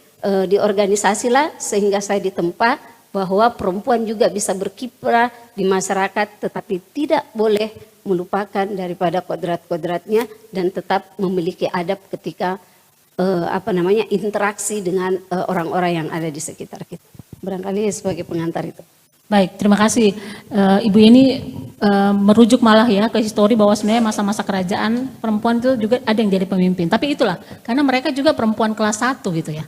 di organisasi lah sehingga saya ditempa bahwa perempuan juga bisa berkiprah di masyarakat, tetapi tidak boleh melupakan daripada kodrat-kodratnya dan tetap memiliki adab ketika interaksi dengan orang-orang yang ada di sekitar kita. Barangkali sebagai pengantar itu. Baik, terima kasih. Ibu Yeni merujuk malah ya ke histori bahwa sebenarnya masa-masa kerajaan perempuan itu juga ada yang jadi pemimpin. Tapi itulah, karena mereka juga perempuan kelas 1 gitu ya.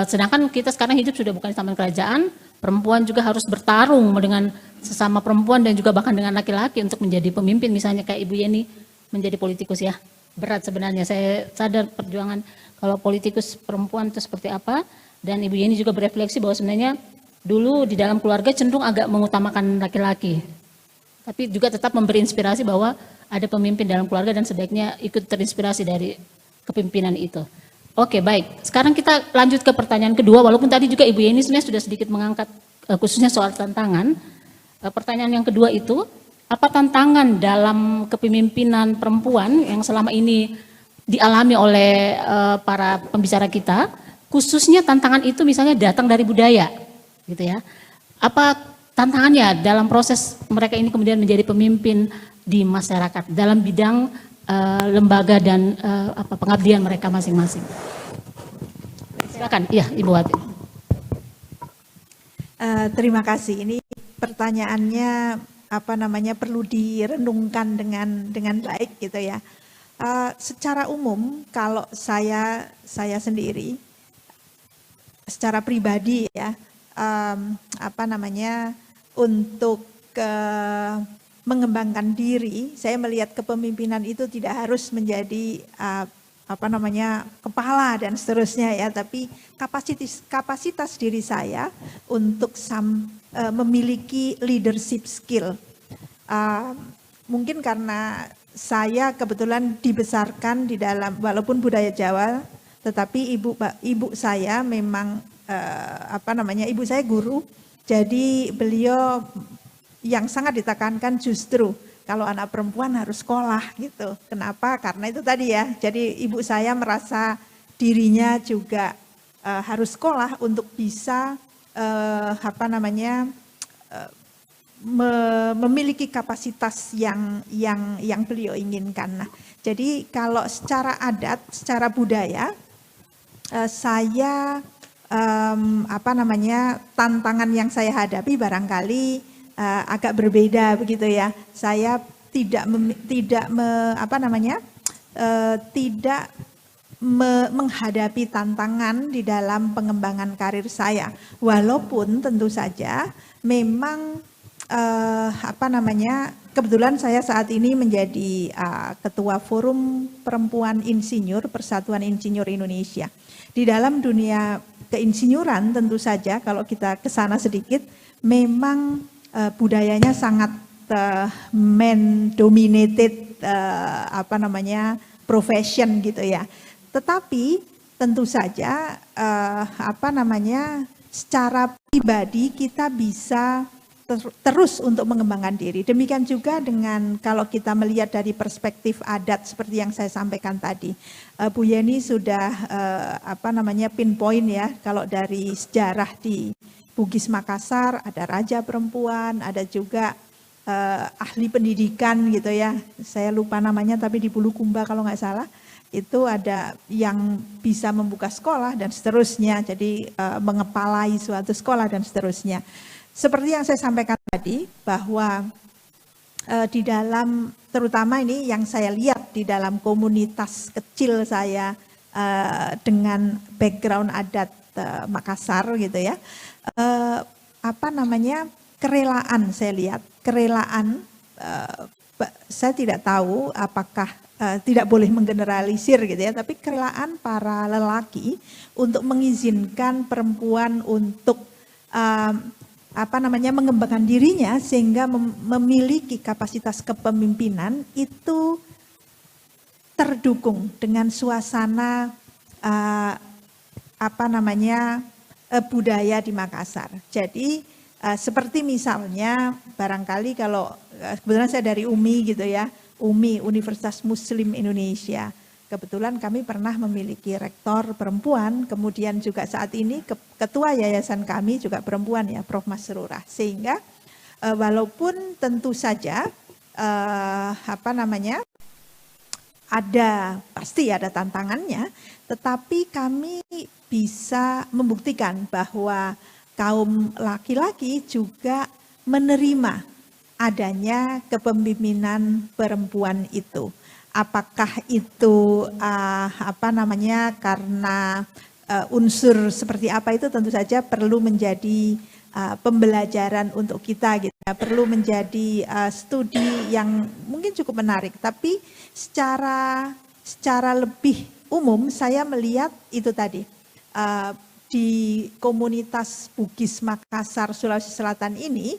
Sedangkan kita sekarang hidup sudah bukan di zaman kerajaan, perempuan juga harus bertarung dengan sesama perempuan dan juga bahkan dengan laki-laki untuk menjadi pemimpin. Misalnya kayak Ibu Yeni menjadi politikus ya. Berat sebenarnya, saya sadar perjuangan kalau politikus perempuan itu seperti apa. Dan Ibu Yeni juga berefleksi bahwa sebenarnya dulu di dalam keluarga cenderung agak mengutamakan laki-laki. Tapi juga tetap memberi inspirasi bahwa ada pemimpin dalam keluarga dan sebaiknya ikut terinspirasi dari kepemimpinan itu. Oke, baik. Sekarang kita lanjut ke pertanyaan kedua, walaupun tadi juga Ibu Yeni sebenarnya sudah sedikit mengangkat khususnya soal tantangan. Pertanyaan yang kedua itu, apa tantangan dalam kepemimpinan perempuan yang selama ini dialami oleh para pembicara kita, khususnya tantangan itu misalnya datang dari budaya, gitu ya. Apa tantangannya dalam proses mereka ini kemudian menjadi pemimpin di masyarakat dalam bidang lembaga dan pengabdian mereka masing-masing. Silakan, iya Ibu Wati. Terima kasih. Ini pertanyaannya perlu direnungkan dengan baik gitu ya. Secara umum kalau saya sendiri secara pribadi ya untuk mengembangkan diri, saya melihat kepemimpinan itu tidak harus menjadi kepala dan seterusnya ya, tapi kapasitas diri saya untuk memiliki leadership skill. Mungkin karena saya kebetulan dibesarkan di dalam, walaupun budaya Jawa, tetapi ibu saya memang ibu saya guru, jadi beliau yang sangat ditekankan justru kalau anak perempuan harus sekolah gitu. Kenapa? Karena itu tadi ya. Jadi ibu saya merasa dirinya juga harus sekolah untuk bisa memiliki kapasitas yang beliau inginkan. Nah, jadi kalau secara adat, secara budaya, saya tantangan yang saya hadapi barangkali agak berbeda begitu ya. Saya tidak menghadapi tantangan di dalam pengembangan karir saya. Walaupun tentu saja memang kebetulan saya saat ini menjadi ketua Forum Perempuan Insinyur Persatuan Insinyur Indonesia. Di dalam dunia keinsinyuran tentu saja kalau kita ke sana sedikit memang budayanya sangat men dominated profession gitu ya. Tetapi tentu saja secara pribadi kita bisa terus untuk mengembangkan diri. Demikian juga dengan kalau kita melihat dari perspektif adat seperti yang saya sampaikan tadi. Bu Yeni sudah pinpoint ya, kalau dari sejarah di Bugis Makassar ada raja perempuan, ada juga ahli pendidikan gitu ya. Saya lupa namanya tapi di Bulukumba kalau nggak salah. Itu ada yang bisa membuka sekolah dan seterusnya. Jadi mengepalai suatu sekolah dan seterusnya. Seperti yang saya sampaikan tadi bahwa di dalam terutama ini yang saya lihat di dalam komunitas kecil saya dengan background adat Makassar gitu ya, kerelaan saya lihat, kerelaan saya tidak tahu apakah tidak boleh menggeneralisir gitu ya, tapi kerelaan para lelaki untuk mengizinkan perempuan untuk mengembangkan dirinya sehingga memiliki kapasitas kepemimpinan itu terdukung dengan suasana budaya di Makassar. Jadi seperti misalnya barangkali kalau kebetulan saya dari UMI gitu ya, UMI Universitas Muslim Indonesia. Kebetulan kami pernah memiliki rektor perempuan, kemudian juga saat ini ketua yayasan kami juga perempuan ya, Prof. Masrurah. Sehingga walaupun tentu saja pasti ada tantangannya, tetapi kami bisa membuktikan bahwa kaum laki-laki juga menerima adanya kepemimpinan perempuan itu. Apakah itu karena unsur seperti apa, itu tentu saja perlu menjadi pembelajaran untuk kita gitu ya. Perlu menjadi studi yang mungkin cukup menarik, tapi secara lebih umum saya melihat itu tadi di komunitas Bugis Makassar Sulawesi Selatan ini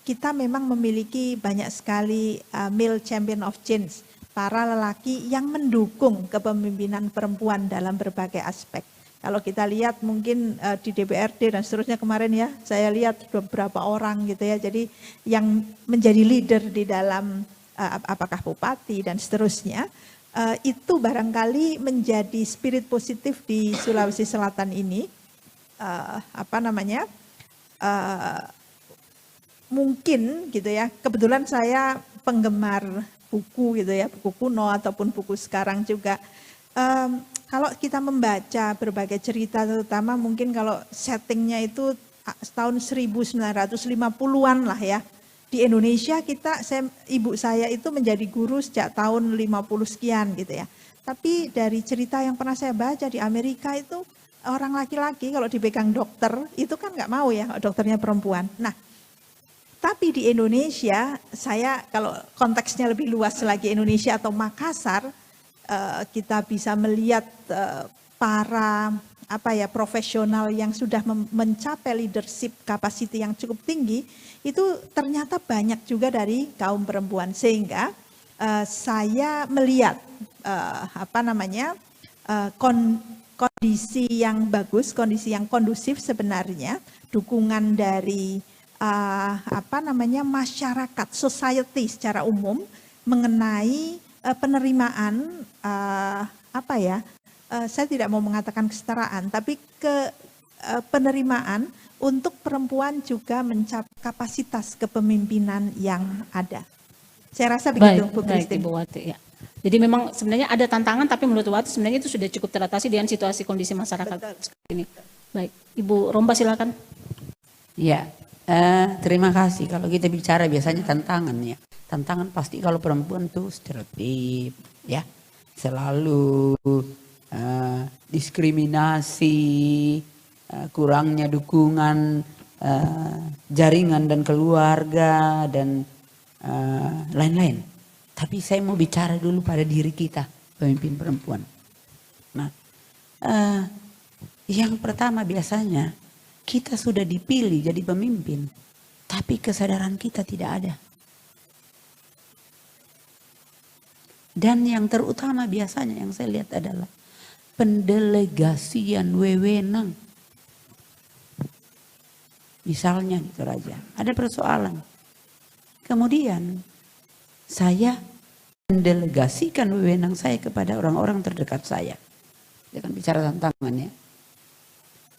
kita memang memiliki banyak sekali male champion of change, para lelaki yang mendukung kepemimpinan perempuan dalam berbagai aspek. Kalau kita lihat mungkin di DPRD dan seterusnya kemarin ya, saya lihat beberapa orang gitu ya, jadi yang menjadi leader di dalam apakah bupati dan seterusnya, itu barangkali menjadi spirit positif di Sulawesi Selatan ini. Mungkin gitu ya, kebetulan saya penggemar buku gitu ya, buku kuno ataupun buku sekarang juga. Kalau kita membaca berbagai cerita, terutama mungkin kalau settingnya itu tahun 1950-an lah ya. Di Indonesia ibu saya itu menjadi guru sejak tahun 50 sekian gitu ya. Tapi dari cerita yang pernah saya baca di Amerika itu, orang laki-laki kalau dipegang dokter itu kan nggak mau ya, dokternya perempuan. Nah, tapi di Indonesia, saya kalau konteksnya lebih luas lagi Indonesia atau Makassar, kita bisa melihat para profesional yang sudah mencapai leadership capacity yang cukup tinggi, itu ternyata banyak juga dari kaum perempuan. Sehingga saya melihat kondisi yang bagus, kondisi yang kondusif sebenarnya, dukungan dari masyarakat, society secara umum mengenai penerimaan saya tidak mau mengatakan kesetaraan, tapi penerimaan untuk perempuan juga mencapai kapasitas kepemimpinan yang ada. Saya rasa begitu, Bu Christine. Ibu Wati, ya. Jadi memang sebenarnya ada tantangan, tapi menurut Wati sebenarnya itu sudah cukup teratasi dengan situasi kondisi masyarakat seperti ini. Baik, Ibu Romba silakan. Ya. Terima kasih. Kalau kita bicara biasanya tantangan ya. Tantangan pasti kalau perempuan tuh stereotip ya. Selalu diskriminasi, kurangnya dukungan jaringan dan keluarga dan lain-lain. Tapi saya mau bicara dulu pada diri kita, pemimpin perempuan. Nah, yang pertama biasanya kita sudah dipilih jadi pemimpin, tapi kesadaran kita tidak ada. Dan yang terutama biasanya yang saya lihat adalah pendelegasian wewenang. Misalnya gitu Raja, ada persoalan. Kemudian saya mendelegasikan wewenang saya kepada orang-orang terdekat saya. Jangan bicara tantangannya.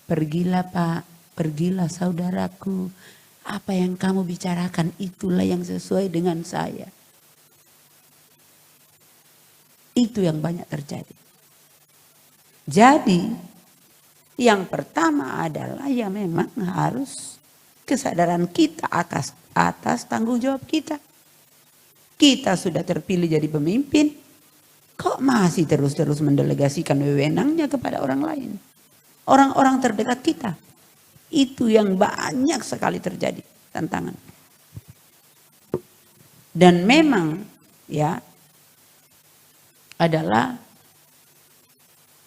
Pergilah Pak, pergilah saudaraku, apa yang kamu bicarakan itulah yang sesuai dengan saya. Itu yang banyak terjadi. Jadi yang pertama adalah ya memang harus kesadaran kita atas tanggung jawab kita. Kita sudah terpilih jadi pemimpin, kok masih terus-terus mendelegasikan wewenangnya kepada orang lain. Orang-orang terdekat kita. Itu yang banyak sekali terjadi tantangan. Dan memang ya adalah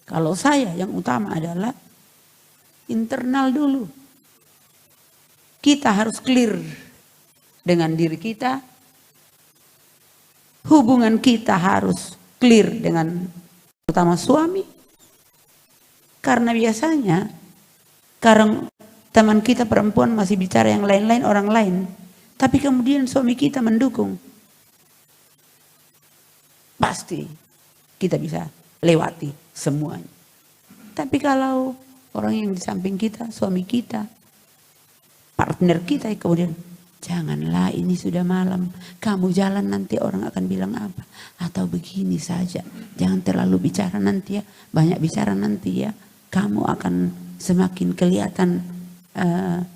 kalau saya yang utama adalah internal dulu. Kita harus clear dengan diri kita. Hubungan kita harus clear dengan terutama suami. Karena biasanya Sekarang teman kita perempuan masih bicara yang lain-lain orang lain. Tapi kemudian suami kita mendukung. Pasti kita bisa lewati semuanya. Tapi kalau orang yang di samping kita, suami kita, partner kita, kemudian janganlah ini sudah malam, kamu jalan nanti orang akan bilang apa. Atau begini saja, jangan terlalu bicara nanti ya, banyak bicara nanti ya. Kamu akan semakin kelihatan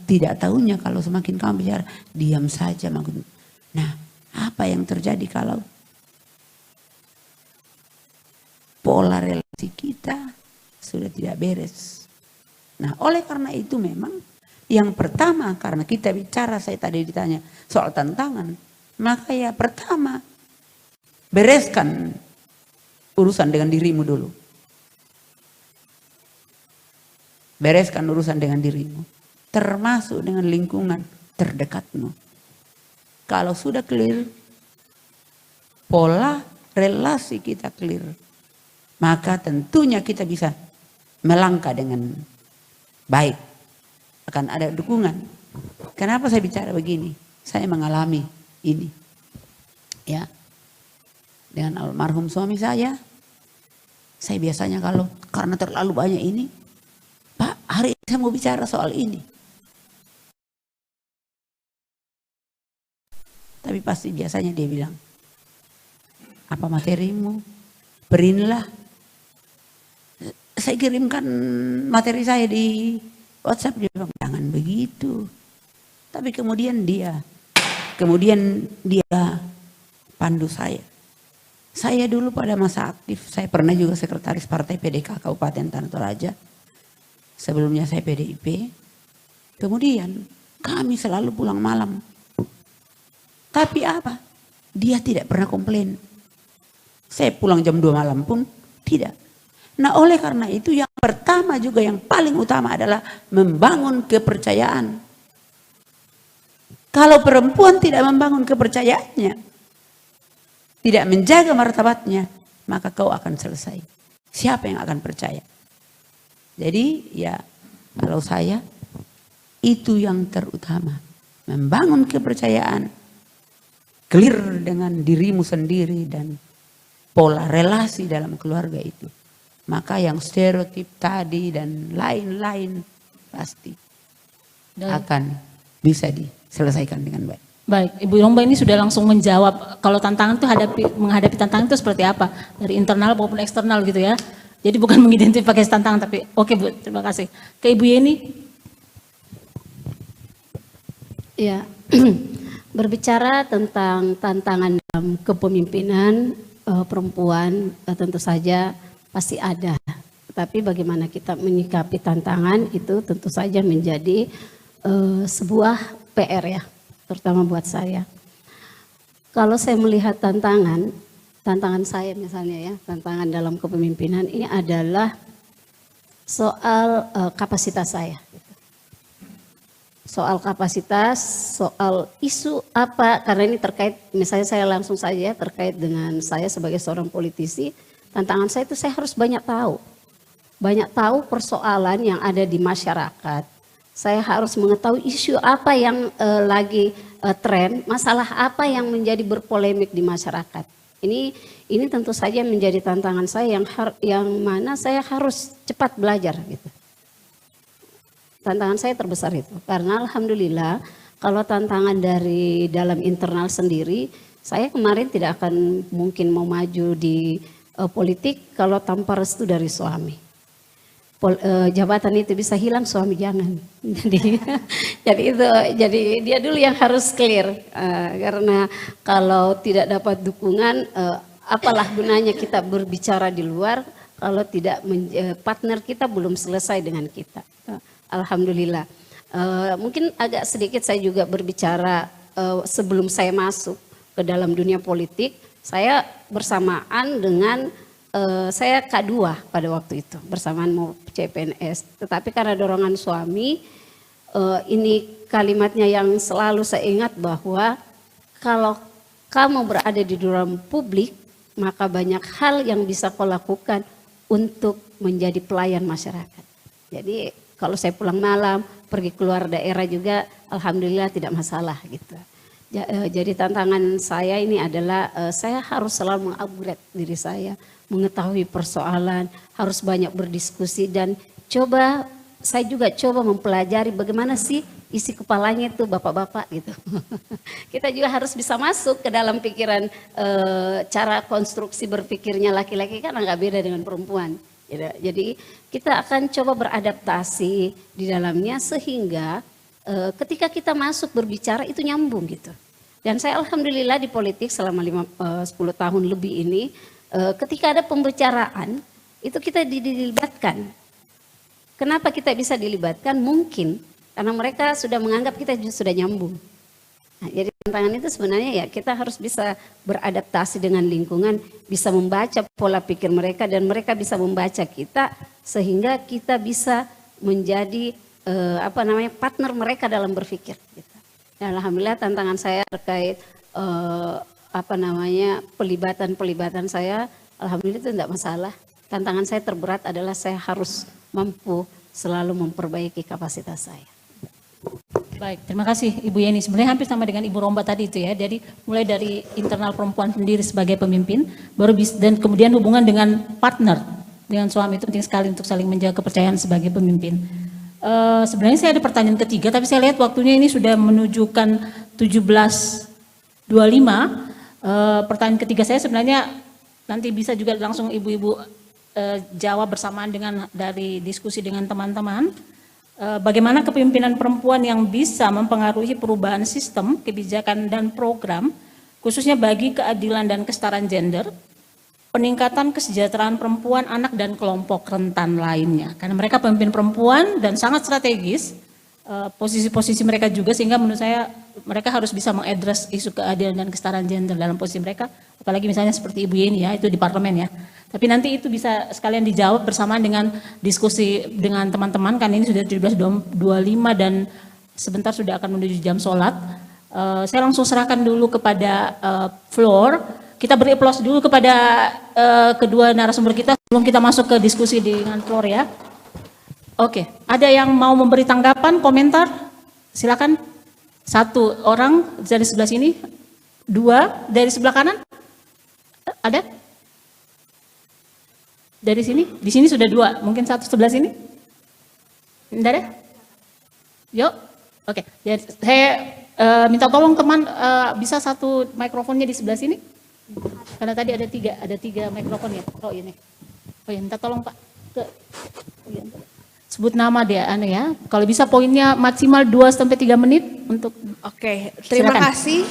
tidak tahunya kalau semakin kamu bicara, diam saja. Nah, apa yang terjadi kalau pola relasi kita sudah tidak beres? Nah, oleh karena itu memang yang pertama, karena kita bicara, saya tadi ditanya soal tantangan, maka ya pertama, bereskan urusan dengan dirimu dulu. Bereskan urusan dengan dirimu, termasuk dengan lingkungan terdekatmu. Kalau sudah clear, pola relasi kita clear, maka tentunya kita bisa melangkah dengan baik. Akan ada dukungan. Kenapa saya bicara begini? Saya mengalami ini. Ya. Dengan almarhum suami saya biasanya kalau karena terlalu banyak ini, Pak, hari ini saya mau bicara soal ini. Tapi pasti biasanya dia bilang, apa materimu? Berinlah. Saya kirimkan materi saya di WhatsApp, dia bilang, jangan begitu. Tapi kemudian dia pandu saya. Saya dulu pada masa aktif, saya pernah juga sekretaris partai PDK Kabupaten Tanah Toraja. Sebelumnya saya PDIP. Kemudian kami selalu pulang malam. Tapi apa? Dia tidak pernah komplain. Saya pulang jam 2 malam pun tidak. Nah, oleh karena itu yang pertama juga yang paling utama adalah membangun kepercayaan. Kalau perempuan tidak membangun kepercayaannya, tidak menjaga martabatnya, maka kau akan selesai. Siapa yang akan percaya? Jadi ya kalau saya itu yang terutama. Membangun kepercayaan. Clear dengan dirimu sendiri dan pola relasi dalam keluarga itu. Maka yang stereotip tadi dan lain-lain pasti akan bisa diselesaikan dengan baik. Baik, Ibu Romba ini sudah langsung menjawab kalau tantangan itu menghadapi tantangan itu seperti apa dari internal maupun eksternal gitu ya. Jadi bukan mengidentifikasi tantangan tapi oke Bu, terima kasih. Ke Ibu Yeni. Ya, berbicara tentang tantangan dalam kepemimpinan perempuan tentu saja pasti ada. Tapi bagaimana kita menyikapi tantangan itu tentu saja menjadi sebuah PR ya, terutama buat saya. Kalau saya melihat tantangan saya misalnya ya, tantangan dalam kepemimpinan ini adalah soal kapasitas saya. Soal kapasitas, soal isu apa, karena ini terkait, misalnya saya langsung saja terkait dengan saya sebagai seorang politisi, tantangan saya itu saya harus banyak tahu persoalan yang ada di masyarakat. Saya harus mengetahui isu apa yang lagi tren, masalah apa yang menjadi berpolemik di masyarakat. Ini tentu saja menjadi tantangan saya yang mana saya harus cepat belajar gitu. Tantangan saya terbesar itu karena alhamdulillah kalau tantangan dari dalam internal sendiri, saya kemarin tidak akan mungkin mau maju di politik kalau tanpa restu dari suami. Jabatan itu bisa hilang, suami jangan. Jadi dia dulu yang harus clear karena kalau tidak dapat dukungan, apalah gunanya kita berbicara di luar kalau tidak partner kita belum selesai dengan kita. Alhamdulillah. Mungkin agak sedikit saya juga berbicara sebelum saya masuk ke dalam dunia politik, saya bersamaan dengan saya K2 pada waktu itu, bersamaan mau CPNS. Tetapi karena dorongan suami, ini kalimatnya yang selalu saya ingat bahwa kalau kamu berada di dalam publik, maka banyak hal yang bisa kau lakukan untuk menjadi pelayan masyarakat. Jadi Kalau saya pulang malam, pergi keluar daerah juga, alhamdulillah tidak masalah gitu. Jadi tantangan saya ini adalah saya harus selalu mengupgrade diri saya, mengetahui persoalan, harus banyak berdiskusi dan saya juga coba mempelajari bagaimana sih isi kepalanya itu bapak-bapak gitu. Kita juga harus bisa masuk ke dalam pikiran, cara konstruksi berpikirnya laki-laki kan agak beda dengan perempuan. Jadi kita akan coba beradaptasi di dalamnya sehingga ketika kita masuk berbicara itu nyambung gitu. Dan saya alhamdulillah di politik selama 10 tahun lebih ini, ketika ada pembicaraan itu kita dilibatkan. Kenapa kita bisa dilibatkan? Mungkin karena mereka sudah menganggap kita sudah nyambung. Nah, jadi tantangan itu sebenarnya ya kita harus bisa beradaptasi dengan lingkungan, bisa membaca pola pikir mereka dan mereka bisa membaca kita sehingga kita bisa menjadi partner mereka dalam berpikir. Gitu. Dan alhamdulillah tantangan saya terkait pelibatan saya, alhamdulillah itu tidak masalah. Tantangan saya terberat adalah saya harus mampu selalu memperbaiki kapasitas saya. Baik, terima kasih Ibu Yeni. Sebenarnya hampir sama dengan Ibu Romba tadi itu ya. Jadi mulai dari internal perempuan sendiri sebagai pemimpin, dan kemudian hubungan dengan partner, dengan suami itu penting sekali untuk saling menjaga kepercayaan sebagai pemimpin. Sebenarnya saya ada pertanyaan ketiga, tapi saya lihat waktunya ini sudah menunjukkan 17.25. Pertanyaan ketiga saya sebenarnya nanti bisa juga langsung ibu-ibu jawab bersamaan dengan dari diskusi dengan teman-teman. Bagaimana kepemimpinan perempuan yang bisa mempengaruhi perubahan sistem, kebijakan dan program, khususnya bagi keadilan dan kesetaraan gender, peningkatan kesejahteraan perempuan, anak dan kelompok rentan lainnya. Karena mereka pemimpin perempuan dan sangat strategis, posisi-posisi mereka juga sehingga menurut saya mereka harus bisa mengadres isu keadilan dan kesetaraan gender dalam posisi mereka, apalagi misalnya seperti Ibu Yeni ya, itu di parlemen ya. Tapi nanti itu bisa sekalian dijawab bersamaan dengan diskusi dengan teman-teman, kan ini sudah 17.25 dan sebentar sudah akan menuju jam sholat. Saya langsung serahkan dulu kepada floor. Kita beri aplaus dulu kepada kedua narasumber kita sebelum kita masuk ke diskusi dengan floor ya. Oke, ada yang mau memberi tanggapan, komentar? Silakan. 1 orang dari sebelah sini, 2 dari sebelah kanan. Ada? Dari sini? Di sini sudah 2, mungkin 1 sebelah sini? Tidak ada? Yuk, oke. Ya, saya minta tolong teman bisa 1 mikrofonnya di sebelah sini? Karena tadi ada 3 mikrofon ya. Oh ini. Oh ya, minta tolong Pak. Sebut nama dia, ya. Kalau bisa poinnya maksimal 2-3 menit untuk. Oke, terima Silakan. kasih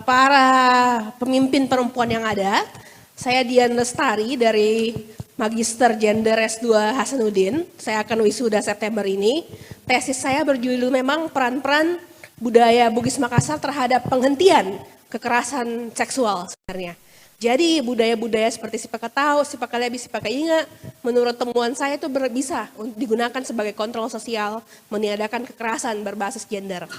para pemimpin perempuan yang ada. Saya Dian Lestari dari Magister Gender S2 Hasanuddin. Saya akan wisuda September ini. Tesis saya berjudul memang peran-peran budaya Bugis Makassar terhadap penghentian kekerasan seksual sebenarnya. Jadi budaya-budaya seperti Sipaka Tahu, Sipaka Lebi, Sipaka Inga, menurut temuan saya itu bisa digunakan sebagai kontrol sosial, meniadakan kekerasan berbasis gender.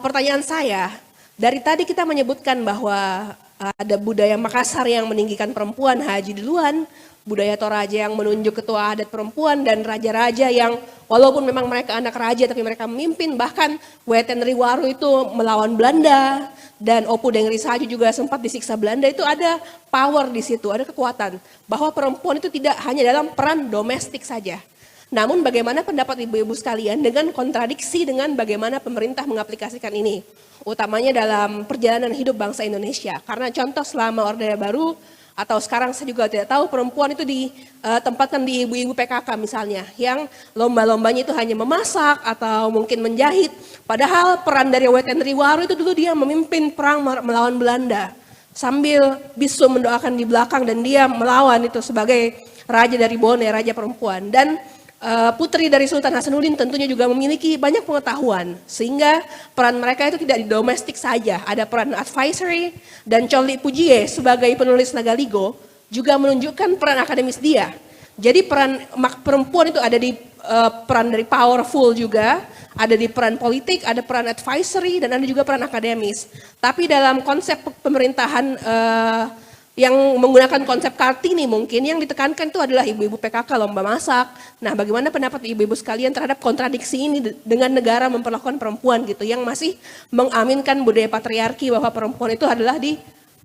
Pertanyaan saya, dari tadi kita menyebutkan bahwa ada budaya Makassar yang meninggikan perempuan, Haji duluan, budaya Toraja yang menunjuk ketua adat perempuan, dan raja-raja yang walaupun memang mereka anak raja tapi mereka memimpin, bahkan Weten Riwaru itu melawan Belanda, dan Opu Dengri Saju juga sempat disiksa Belanda. Itu ada power di situ, ada kekuatan bahwa perempuan itu tidak hanya dalam peran domestik saja. Namun bagaimana pendapat ibu-ibu sekalian dengan kontradiksi dengan bagaimana pemerintah mengaplikasikan ini, utamanya dalam perjalanan hidup bangsa Indonesia. Karena contoh selama Orde Baru atau sekarang saya juga tidak tahu, perempuan itu ditempatkan di ibu-ibu PKK misalnya, yang lomba-lombanya itu hanya memasak atau mungkin menjahit. Padahal peran dari Weten Riwaru itu dulu dia memimpin perang melawan Belanda. Sambil bisu mendoakan di belakang dan dia melawan itu sebagai raja dari Bone, raja perempuan. Dan putri dari Sultan Hasanuddin tentunya juga memiliki banyak pengetahuan. Sehingga peran mereka itu tidak di domestik saja. Ada peran advisory, dan Chonli Pujie sebagai penulis Nagaligo juga menunjukkan peran akademis dia. Jadi peran perempuan itu ada di peran dari powerful juga, ada di peran politik, ada peran advisory, dan ada juga peran akademis. Tapi dalam konsep pemerintahan yang menggunakan konsep Kartini mungkin yang ditekankan itu adalah ibu-ibu PKK lomba masak. Nah, bagaimana pendapat ibu-ibu sekalian terhadap kontradiksi ini dengan negara memperlakukan perempuan gitu yang masih mengaminkan budaya patriarki bahwa perempuan itu adalah di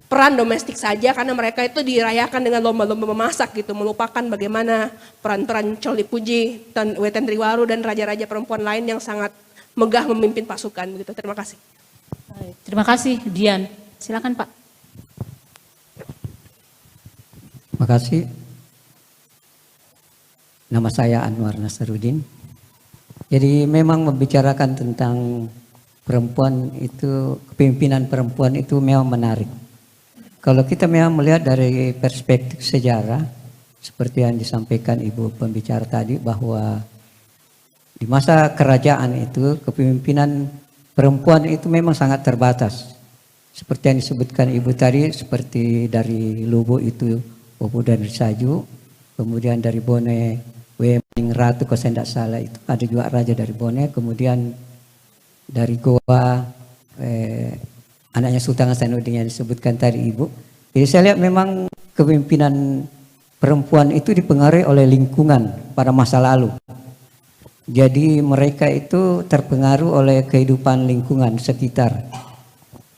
peran domestik saja karena mereka itu dirayakan dengan lomba-lomba memasak gitu, melupakan bagaimana peran-peran Coli Puji, Wetan Triwaru dan raja-raja perempuan lain yang sangat megah memimpin pasukan begitu. Terima kasih. Baik, terima kasih Dian. Silakan Pak. Terima kasih. Nama saya Anwar Nasarudin. Jadi memang membicarakan tentang perempuan itu, kepemimpinan perempuan itu memang menarik. Kalau kita memang melihat dari perspektif sejarah, seperti yang disampaikan Ibu pembicara tadi, bahwa di masa kerajaan itu kepemimpinan perempuan itu memang sangat terbatas. Seperti yang disebutkan Ibu tadi, seperti dari Lubu itu Bobo dan Risaju, kemudian dari Bone, Weming Ratu kalau saya tidak salah itu ada juga raja dari Bone, kemudian dari Goa, anaknya Sultan Hasanuddin yang disebutkan tadi Ibu. Jadi saya lihat memang kepemimpinan perempuan itu dipengaruhi oleh lingkungan pada masa lalu. Jadi mereka itu terpengaruh oleh kehidupan lingkungan sekitar.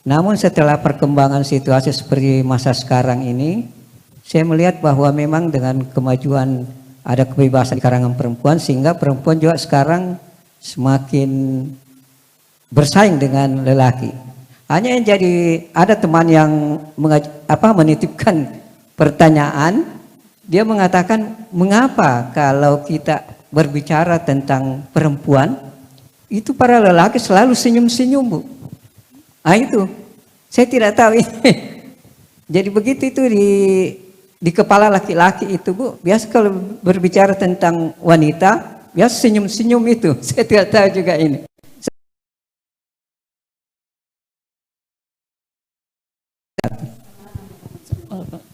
Namun setelah perkembangan situasi seperti masa sekarang ini, saya melihat bahwa memang dengan kemajuan ada kebebasan di kalangan perempuan sehingga perempuan juga sekarang semakin bersaing dengan lelaki. Hanya yang jadi ada teman yang menitipkan pertanyaan, dia mengatakan mengapa kalau kita berbicara tentang perempuan itu para lelaki selalu senyum-senyum Bu. Ah itu, saya tidak tahu ini. Jadi begitu itu di kepala laki-laki itu Bu, biasa kalau berbicara tentang wanita, biasa senyum-senyum itu. Saya tidak tahu juga ini.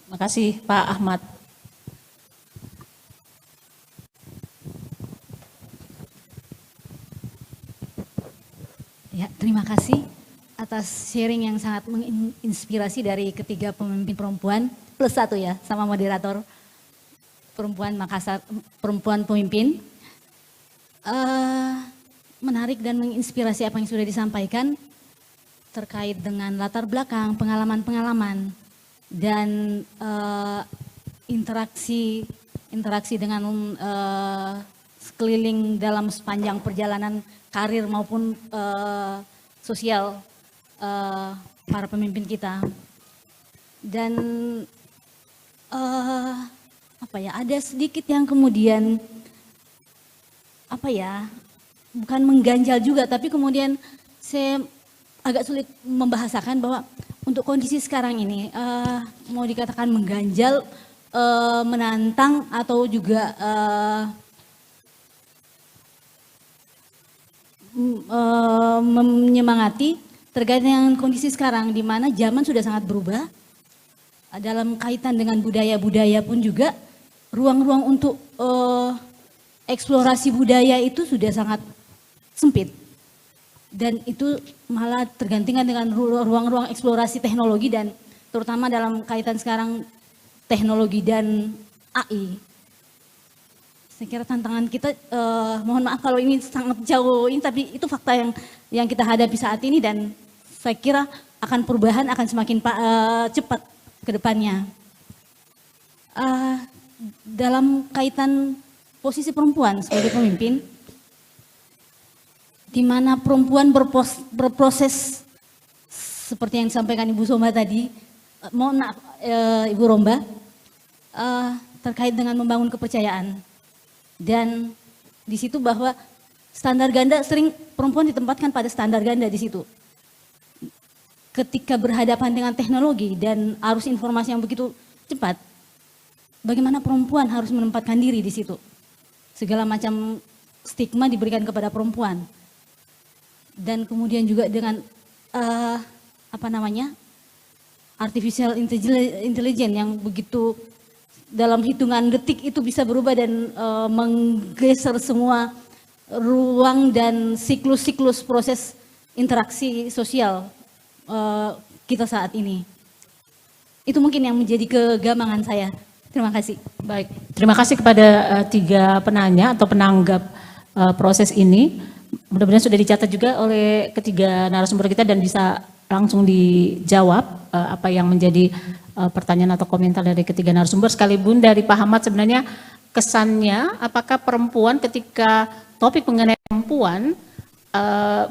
Terima kasih Pak Ahmad. Ya, terima kasih atas sharing yang sangat menginspirasi dari ketiga pemimpin perempuan. Plus satu ya, sama moderator perempuan Makassar, perempuan pemimpin. Menarik dan menginspirasi apa yang sudah disampaikan terkait dengan latar belakang, pengalaman-pengalaman, dan interaksi dengan sekeliling dalam sepanjang perjalanan karir maupun sosial para pemimpin kita. Dan ada sedikit yang kemudian bukan mengganjal juga, tapi kemudian saya agak sulit membahasakan bahwa untuk kondisi sekarang ini mau dikatakan mengganjal, menantang atau juga menyemangati terkait dengan kondisi sekarang di mana zaman sudah sangat berubah. Dalam kaitan dengan budaya-budaya pun juga ruang-ruang untuk eksplorasi budaya itu sudah sangat sempit. Dan itu malah tergantikan dengan ruang-ruang eksplorasi teknologi dan terutama dalam kaitan sekarang teknologi dan AI. Saya kira tantangan kita, mohon maaf kalau ini sangat jauh ini, tapi itu fakta yang kita hadapi saat ini dan saya kira akan perubahan akan semakin cepat ke depannya. Dalam kaitan posisi perempuan sebagai pemimpin, di mana perempuan berproses seperti yang disampaikan Ibu Somba tadi, mohon maaf Ibu Romba, terkait dengan membangun kepercayaan. Dan di situ bahwa standar ganda sering perempuan ditempatkan pada standar ganda di situ. Ketika berhadapan dengan teknologi dan arus informasi yang begitu cepat, bagaimana perempuan harus menempatkan diri di situ? Segala macam stigma diberikan kepada perempuan. Dan kemudian juga dengan artificial intelligence yang begitu dalam hitungan detik itu bisa berubah dan menggeser semua ruang dan siklus-siklus proses interaksi sosial kita saat ini. Itu mungkin yang menjadi kegamangan saya. Terima kasih. Baik, terima kasih kepada tiga penanya atau penanggap proses ini. Mudah-mudahan sudah dicatat juga oleh ketiga narasumber kita dan bisa langsung dijawab apa yang menjadi pertanyaan atau komentar dari ketiga narasumber. Sekalipun dari Pak Ahmad sebenarnya kesannya apakah perempuan ketika topik mengenai perempuan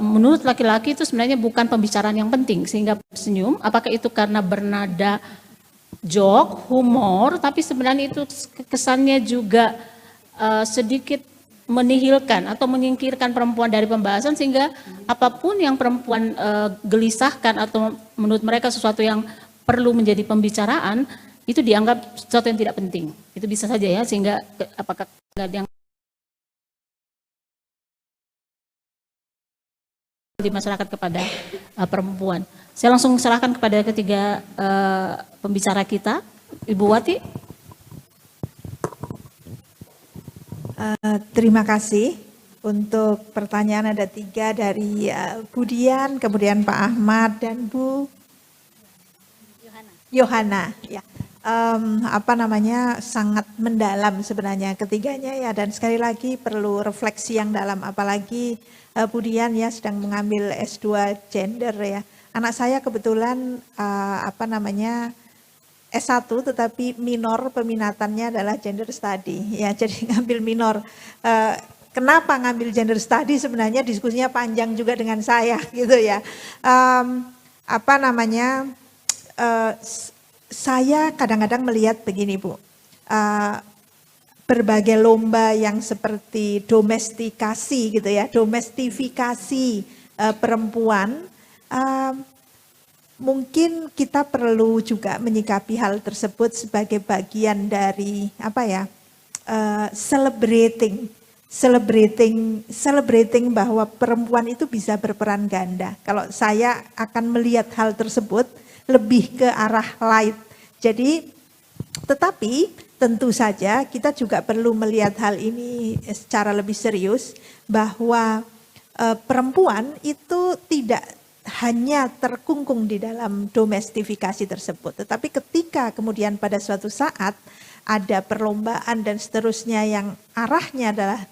menurut laki-laki itu sebenarnya bukan pembicaraan yang penting sehingga senyum. Apakah itu karena bernada joke, humor, tapi sebenarnya itu kesannya juga sedikit menihilkan atau menyingkirkan perempuan dari pembahasan sehingga apapun yang perempuan gelisahkan atau menurut mereka sesuatu yang perlu menjadi pembicaraan itu dianggap sesuatu yang tidak penting. Itu bisa saja ya sehingga apakah yang di masyarakat kepada perempuan. Saya langsung serahkan kepada ketiga pembicara kita, Ibu Wati. Terima kasih untuk pertanyaan ada 3 dari Bu Dian, kemudian Pak Ahmad dan Bu Yohana. Ya, sangat mendalam sebenarnya ketiganya ya dan sekali lagi perlu refleksi yang dalam apalagi Bu Dian ya sedang mengambil S2 gender ya. Anak saya kebetulan S1 tetapi minor peminatannya adalah gender study ya jadi ngambil minor. Kenapa ngambil gender study sebenarnya diskusinya panjang juga dengan saya gitu ya. Saya kadang-kadang melihat begini Bu. Berbagai lomba yang seperti domestikasi gitu ya, domestifikasi perempuan, mungkin kita perlu juga menyikapi hal tersebut sebagai bagian dari celebrating bahwa perempuan itu bisa berperan ganda. Kalau saya akan melihat hal tersebut lebih ke arah light. Jadi, tetapi tentu saja kita juga perlu melihat hal ini secara lebih serius bahwa perempuan itu tidak hanya terkungkung di dalam domestifikasi tersebut. Tetapi ketika kemudian pada suatu saat ada perlombaan dan seterusnya yang arahnya adalah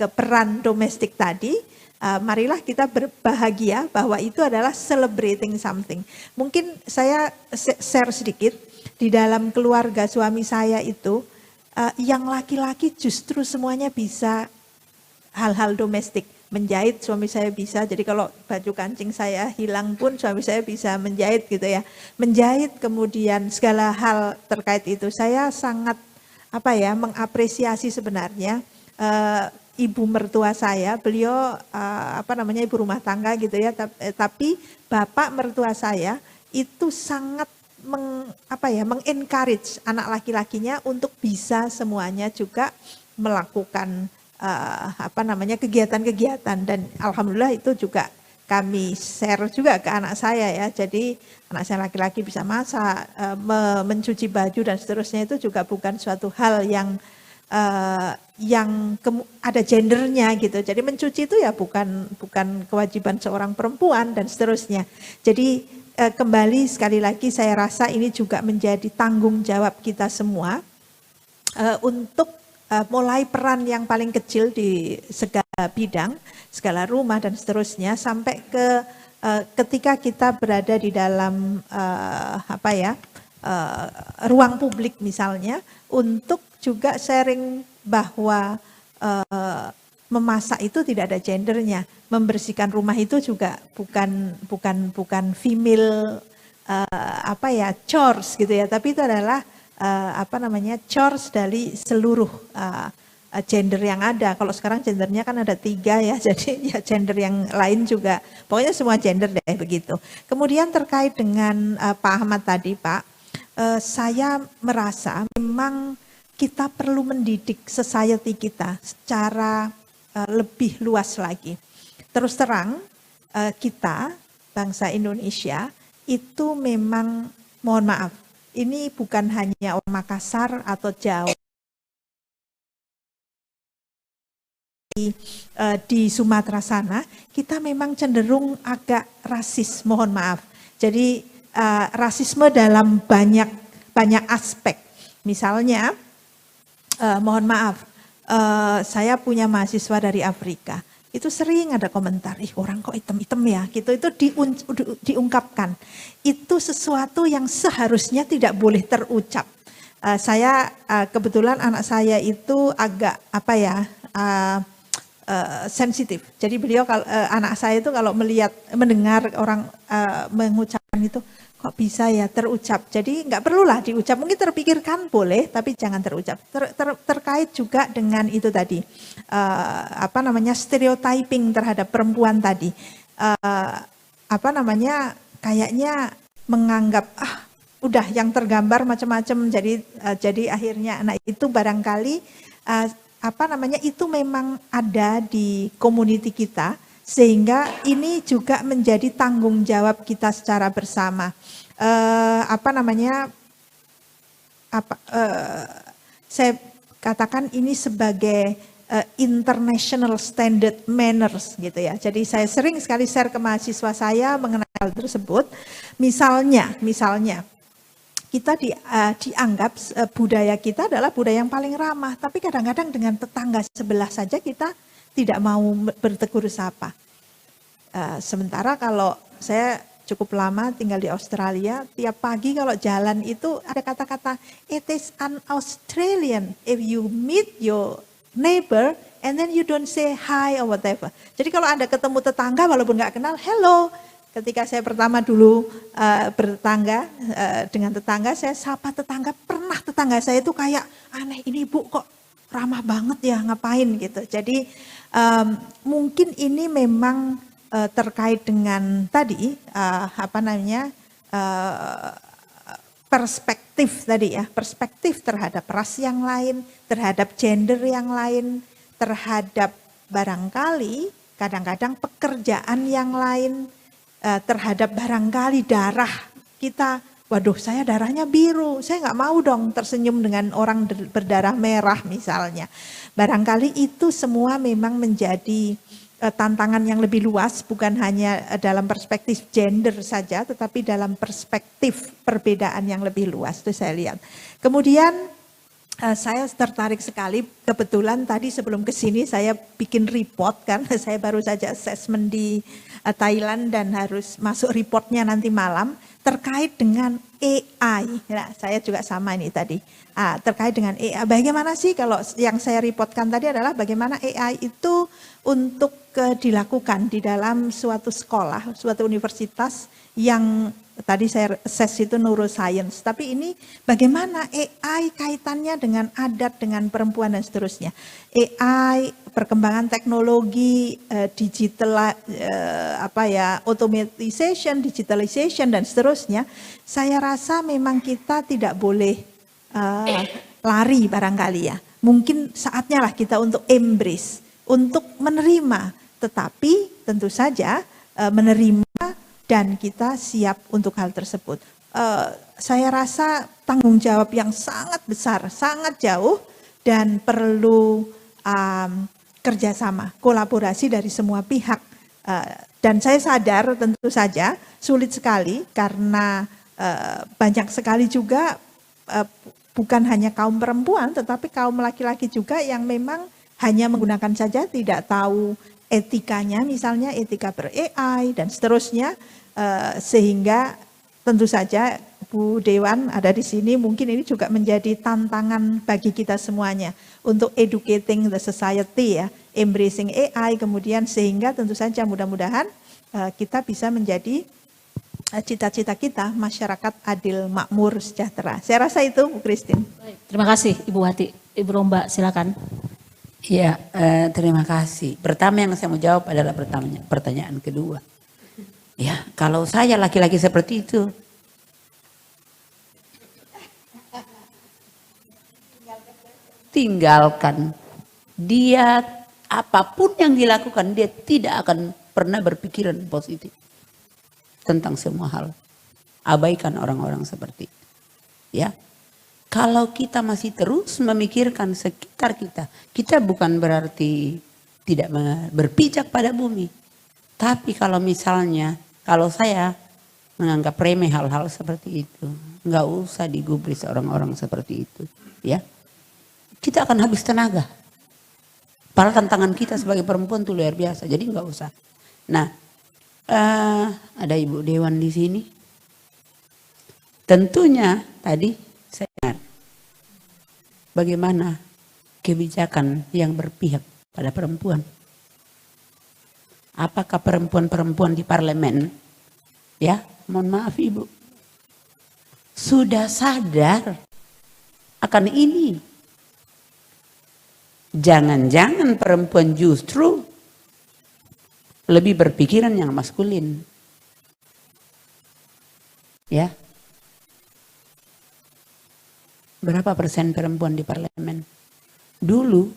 ke peran domestik tadi, marilah kita berbahagia bahwa itu adalah celebrating something. Mungkin saya share sedikit. Di dalam keluarga suami saya itu, yang laki-laki justru semuanya bisa hal-hal domestik. Menjahit suami saya bisa, jadi kalau baju kancing saya hilang pun suami saya bisa menjahit gitu ya. Menjahit kemudian segala hal terkait itu. Saya sangat mengapresiasi sebenarnya ibu mertua saya, beliau ibu rumah tangga gitu ya, tapi bapak mertua saya itu sangat mengencourage anak laki-lakinya untuk bisa semuanya juga melakukan kegiatan-kegiatan dan alhamdulillah itu juga kami share juga ke anak saya ya. Jadi anak saya laki-laki bisa masak, mencuci baju dan seterusnya itu juga bukan suatu hal yang ada gendernya gitu. Jadi mencuci itu ya bukan kewajiban seorang perempuan dan seterusnya. Jadi kembali sekali lagi saya rasa ini juga menjadi tanggung jawab kita semua untuk mulai peran yang paling kecil di segala bidang, segala rumah dan seterusnya sampai ke ketika kita berada di dalam ruang publik misalnya untuk juga sharing bahwa memasak itu tidak ada gendernya, membersihkan rumah itu juga bukan female chores gitu ya, tapi itu adalah chores dari seluruh gender yang ada. Kalau sekarang gendernya kan ada 3 ya, jadi ya gender yang lain juga, pokoknya semua gender deh begitu. Kemudian terkait dengan Pak Ahmad tadi Pak, saya merasa memang kita perlu mendidik society kita secara lebih luas lagi. Terus terang kita bangsa Indonesia itu memang mohon maaf, ini bukan hanya orang Makassar atau Jawa. Di Sumatera sana kita memang cenderung agak rasis, mohon maaf. Jadi rasisme dalam banyak aspek. Misalnya, mohon maaf, saya punya mahasiswa dari Afrika. Itu sering ada komentar, ih orang kok hitam-hitam ya, gitu. Itu diungkapkan. Itu sesuatu yang seharusnya tidak boleh terucap. Saya kebetulan anak saya itu agak sensitif. Jadi beliau anak saya itu kalau mendengar orang mengucapkan itu, kok bisa ya terucap. Jadi nggak perlulah diucap, mungkin terpikirkan boleh, tapi jangan terucap. Terkait juga dengan itu tadi, stereotyping terhadap perempuan tadi. Kayaknya menganggap udah yang tergambar macam-macam. Jadi akhirnya anak itu barangkali itu memang ada di community kita. Sehingga ini juga menjadi tanggung jawab kita secara bersama. Saya katakan ini sebagai international standard manners gitu ya. Jadi saya sering sekali share ke mahasiswa saya mengenai hal tersebut. Misalnya kita dianggap budaya kita adalah budaya yang paling ramah, tapi kadang-kadang dengan tetangga sebelah saja kita tidak mau bertegur sapa. Sementara kalau saya cukup lama tinggal di Australia, tiap pagi kalau jalan itu ada kata-kata, it is an Australian if you meet your neighbor and then you don't say hi or whatever. Jadi kalau Anda ketemu tetangga walaupun nggak kenal, hello. Ketika saya pertama dulu bertetangga dengan tetangga, saya sapa tetangga, pernah tetangga saya itu kayak aneh, ini ibu kok ramah banget ya, ngapain gitu. Jadi mungkin ini memang terkait dengan tadi perspektif tadi ya, perspektif terhadap ras yang lain, terhadap gender yang lain, terhadap barangkali kadang-kadang pekerjaan yang lain, terhadap barangkali darah kita. Waduh, saya darahnya biru, saya nggak mau dong tersenyum dengan orang berdarah merah misalnya. Barangkali itu semua memang menjadi tantangan yang lebih luas, bukan hanya dalam perspektif gender saja, tetapi dalam perspektif perbedaan yang lebih luas, itu saya lihat. Kemudian saya tertarik sekali, kebetulan tadi sebelum ke sini saya bikin report kan, saya baru saja assessment di Thailand dan harus masuk reportnya nanti malam, terkait dengan AI. Nah, saya juga sama ini tadi. Terkait dengan AI, bagaimana sih kalau yang saya reportkan tadi adalah bagaimana AI itu untuk dilakukan di dalam suatu sekolah, suatu universitas yang tadi saya assess itu neuroscience. Tapi ini bagaimana AI kaitannya dengan adat, dengan perempuan dan seterusnya. AI, perkembangan teknologi, digital, automatization, digitalization dan seterusnya. Saya rasa memang kita tidak boleh lari barangkali ya. Mungkin saatnya lah kita untuk embrace, untuk menerima. Tetapi tentu saja menerima dan kita siap untuk hal tersebut. Saya rasa tanggung jawab yang sangat besar, sangat jauh dan perlu kerjasama, kolaborasi dari semua pihak. Dan saya sadar tentu saja sulit sekali karena banyak sekali juga bukan hanya kaum perempuan tetapi kaum laki-laki juga yang memang hanya menggunakan saja, tidak tahu etikanya, misalnya etika ber-AI dan seterusnya, sehingga tentu saja Bu Dewan ada di sini, mungkin ini juga menjadi tantangan bagi kita semuanya untuk educating the society ya, embracing AI, kemudian sehingga tentu saja mudah-mudahan kita bisa menjadi cita-cita kita masyarakat adil, makmur, sejahtera. Saya rasa itu Bu Christine. Terima kasih Ibu Wati. Ibu Romba silakan. Ya, terima kasih. Pertama yang saya mau jawab adalah pertanyaan kedua. Ya, kalau saya laki-laki seperti itu, tinggalkan. Dia apapun yang dilakukan, dia tidak akan pernah berpikiran positif tentang semua hal. Abaikan orang-orang seperti itu. Ya. Kalau kita masih terus memikirkan sekitar kita, kita bukan berarti tidak berpijak pada bumi. Tapi kalau misalnya, kalau saya menganggap remeh hal-hal seperti itu. Nggak usah digubris orang-orang seperti itu. Ya, kita akan habis tenaga. Padahal tantangan kita sebagai perempuan itu luar biasa. Jadi nggak usah. Nah, ada Ibu Dewan di sini. Tentunya tadi saya dengar bagaimana kebijakan yang berpihak pada perempuan. Apakah perempuan-perempuan di parlemen, ya, mohon maaf Ibu, sudah sadar akan ini? Jangan-jangan perempuan justru lebih berpikiran yang maskulin. Ya. Berapa persen perempuan di parlemen? Dulu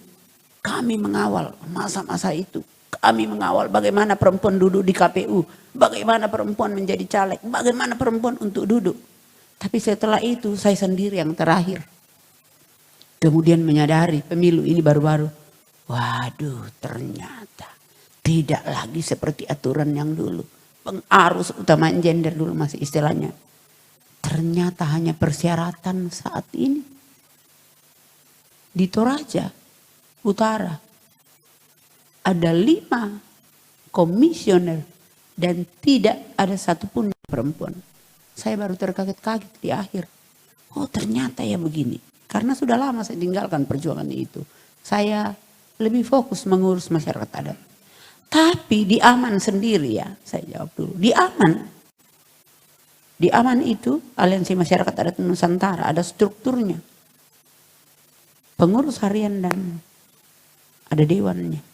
kami mengawal masa-masa itu. Kami mengawal bagaimana perempuan duduk di KPU. Bagaimana perempuan menjadi caleg. Bagaimana perempuan untuk duduk. Tapi setelah itu saya sendiri yang terakhir. Kemudian menyadari pemilu ini baru-baru. Waduh, ternyata tidak lagi seperti aturan yang dulu. Pengarus utama gender dulu masih istilahnya. Ternyata hanya persyaratan saat ini. Di Toraja Utara ada 5 komisioner dan tidak ada satupun perempuan. Saya baru terkaget-kaget di akhir. Oh ternyata ya begini. Karena sudah lama saya tinggalkan perjuangan itu. Saya lebih fokus mengurus masyarakat adat. Tapi di Aman sendiri ya, saya jawab dulu. Di Aman itu Aliansi Masyarakat Adat Nusantara ada strukturnya. Pengurus harian dan ada dewannya.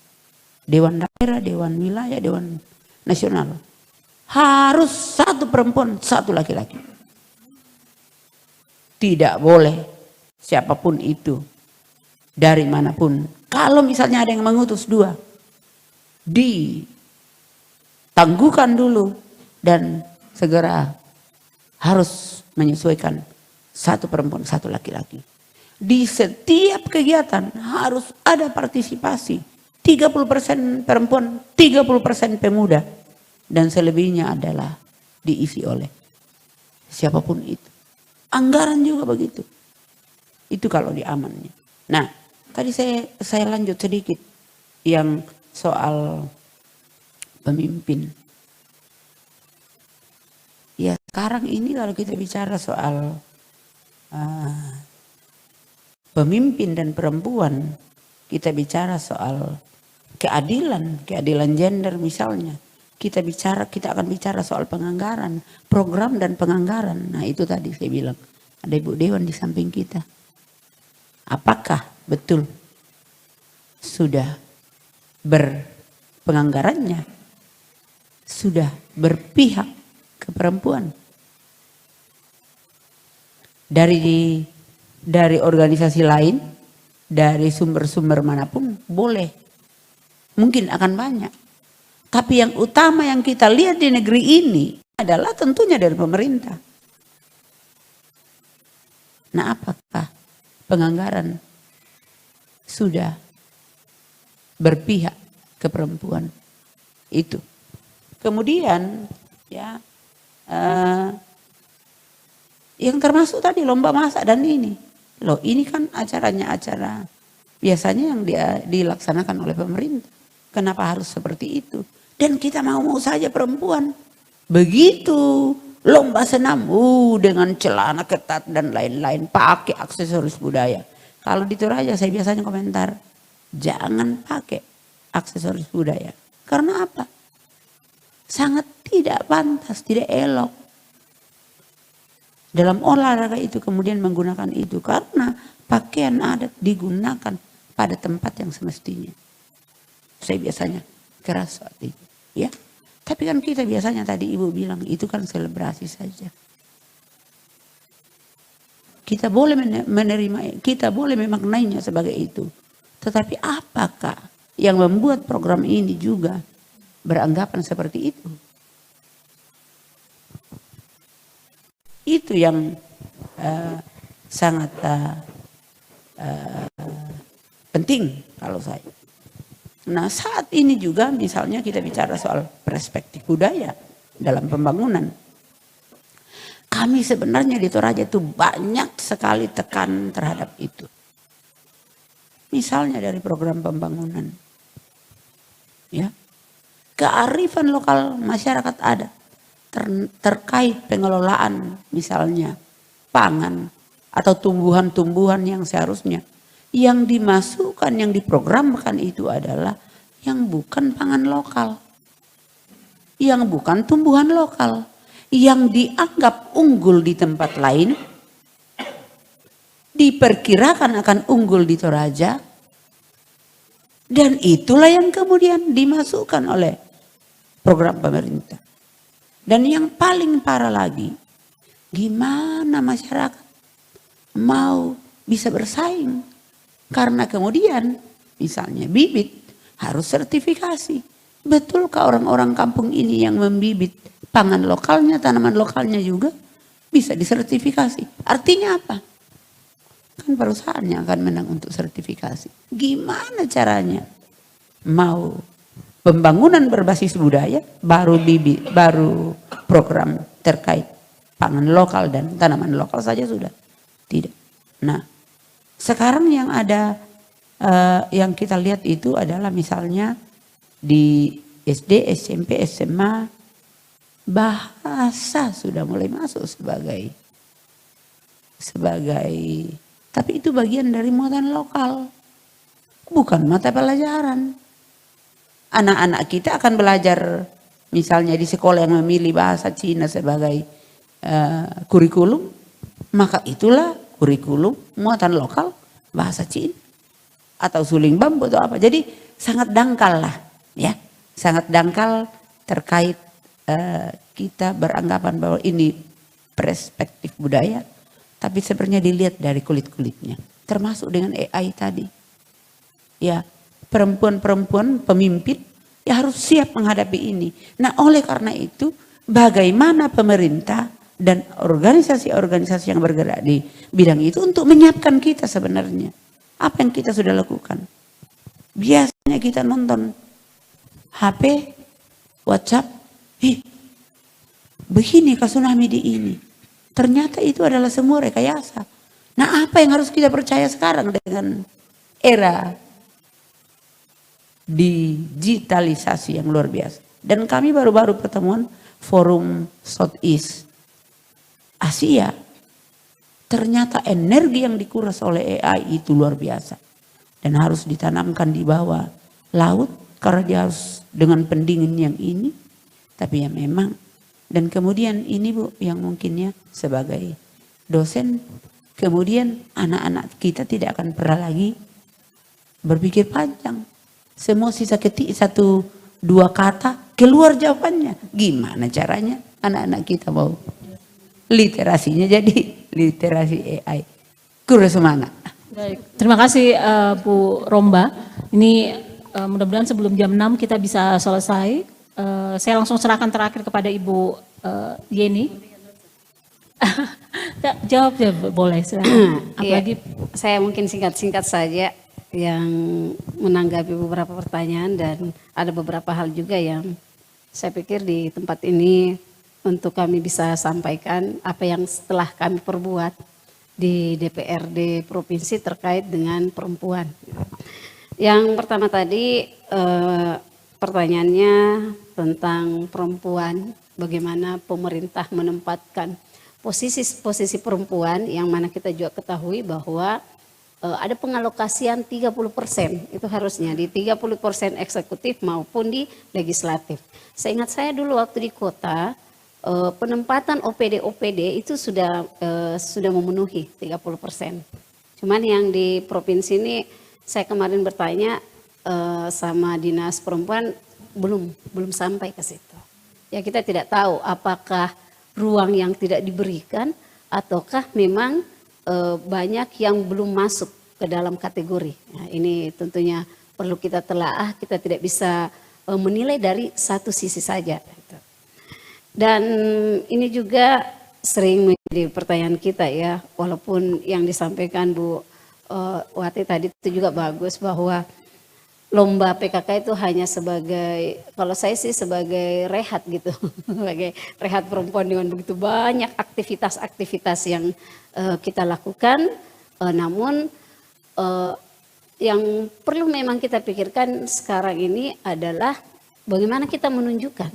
Dewan daerah, dewan wilayah, dewan nasional. Harus 1 perempuan, 1 laki-laki. Tidak boleh siapapun itu dari manapun. Kalau misalnya ada yang mengutus 2, ditangguhkan dulu dan segera harus menyesuaikan 1 perempuan, 1 laki-laki. Di setiap kegiatan harus ada partisipasi. 30% perempuan, 30% pemuda. Dan selebihnya adalah diisi oleh siapapun itu. Anggaran juga begitu. Itu kalau di Amannya. Nah, tadi saya lanjut sedikit yang soal pemimpin. Ya sekarang ini kalau kita bicara soal pemimpin dan perempuan, kita bicara soal keadilan gender misalnya. Kita akan bicara soal penganggaran, program dan penganggaran. Nah itu tadi saya bilang, ada Ibu Dewan di samping kita. Apakah betul sudah penganggarannya sudah berpihak ke perempuan? Dari organisasi lain, dari sumber-sumber manapun boleh. Mungkin akan banyak. Tapi yang utama yang kita lihat di negeri ini adalah tentunya dari pemerintah. Nah, apakah penganggaran sudah berpihak ke perempuan? Itu. Kemudian ya yang termasuk tadi lomba masak dan ini. Loh, ini kan acaranya acara biasanya yang dilaksanakan oleh pemerintah. Kenapa harus seperti itu? Dan kita mau saja perempuan. Begitu lomba senam dengan celana ketat dan lain-lain, pakai aksesoris budaya. Kalau di Toraja saya biasanya komentar, jangan pakai aksesoris budaya. Karena apa? Sangat tidak pantas, tidak elok. Dalam olahraga itu kemudian menggunakan itu karena pakaian adat digunakan pada tempat yang semestinya. Saya biasanya keras saat itu, ya. Tapi kan kita biasanya tadi Ibu bilang itu kan selebrasi saja. Kita boleh menerima, kita boleh memaknainya sebagai itu. Tetapi apakah yang membuat program ini juga beranggapan seperti itu? Itu yang sangat penting kalau saya. Nah saat ini juga misalnya kita bicara soal perspektif budaya dalam pembangunan. Kami sebenarnya di Toraja itu banyak sekali tekan terhadap itu. Misalnya dari program pembangunan. Ya. Kearifan lokal masyarakat adat terkait pengelolaan misalnya pangan atau tumbuhan-tumbuhan yang seharusnya yang dimasukkan, yang diprogramkan itu adalah yang bukan pangan lokal, yang bukan tumbuhan lokal, yang dianggap unggul di tempat lain, diperkirakan akan unggul di Toraja, dan itulah yang kemudian dimasukkan oleh program pemerintah. Dan yang paling parah lagi, gimana masyarakat mau bisa bersaing? Karena kemudian misalnya bibit harus sertifikasi. Betulkah orang-orang kampung ini yang membibit pangan lokalnya, tanaman lokalnya juga bisa disertifikasi? Artinya apa? Kan perusahaan yang akan menang untuk sertifikasi. Gimana caranya? Mau pembangunan berbasis budaya, baru bibit, baru program terkait pangan lokal dan tanaman lokal saja sudah. Tidak. Nah, sekarang yang ada yang kita lihat itu adalah misalnya di SD, SMP, SMA bahasa sudah mulai masuk sebagai tapi itu bagian dari muatan lokal. Bukan mata pelajaran. Anak-anak kita akan belajar misalnya di sekolah yang memilih bahasa Cina sebagai kurikulum, maka itulah kurikulum muatan lokal bahasa Cina atau suling bambu atau apa. Jadi sangat dangkal lah, ya, sangat dangkal terkait kita beranggapan bahwa ini perspektif budaya, tapi sebenarnya dilihat dari kulit-kulitnya, termasuk dengan AI tadi, ya. Perempuan-perempuan pemimpin ya harus siap menghadapi ini. Nah, oleh karena itu bagaimana pemerintah dan organisasi-organisasi yang bergerak di bidang itu untuk menyiapkan kita sebenarnya. Apa yang kita sudah lakukan? Biasanya kita nonton HP, WhatsApp, begini tsunami di ini. Ternyata itu adalah semua rekayasa. Nah, apa yang harus kita percaya sekarang dengan era digitalisasi yang luar biasa? Dan kami baru-baru pertemuan forum Southeast Asia. Ternyata energi yang dikuras oleh AI itu luar biasa. Dan harus ditanamkan di bawah laut karena dia harus dengan pendingin yang ini. Tapi ya memang. Dan kemudian ini Bu yang mungkinnya sebagai dosen. Kemudian anak-anak kita tidak akan pernah lagi berpikir panjang. Semua sisa ketik 1-2 kata keluar jawabannya. Gimana caranya anak-anak kita mau literasinya jadi literasi AI. Kurang semangat. Baik, terima kasih Bu Romba. Ini mudah-mudahan sebelum jam 6 kita bisa selesai. Saya langsung serahkan terakhir kepada Ibu Yeni. Jawab ya boleh. Apalagi saya mungkin singkat-singkat saja yang menanggapi beberapa pertanyaan, dan ada beberapa hal juga yang saya pikir di tempat ini untuk kami bisa sampaikan apa yang setelah kami perbuat di DPRD Provinsi terkait dengan perempuan. Yang pertama tadi pertanyaannya tentang perempuan, bagaimana pemerintah menempatkan posisi perempuan, yang mana kita juga ketahui bahwa ada pengalokasian 30%, itu harusnya di 30% eksekutif maupun di legislatif. Seingat saya dulu waktu di kota, penempatan OPD itu sudah memenuhi 30%. Cuman yang di provinsi ini saya kemarin bertanya sama dinas perempuan, belum sampai ke situ. Ya kita tidak tahu apakah ruang yang tidak diberikan ataukah memang banyak yang belum masuk ke dalam kategori. Nah, ini tentunya perlu kita telaah, kita tidak bisa menilai dari satu sisi saja. Dan ini juga sering menjadi pertanyaan kita ya, walaupun yang disampaikan Bu Wati tadi itu juga bagus, bahwa lomba PKK itu hanya sebagai, kalau saya sih sebagai rehat gitu, sebagai rehat perempuan dengan begitu banyak aktivitas-aktivitas yang kita lakukan. Namun yang perlu memang kita pikirkan sekarang ini adalah bagaimana kita menunjukkan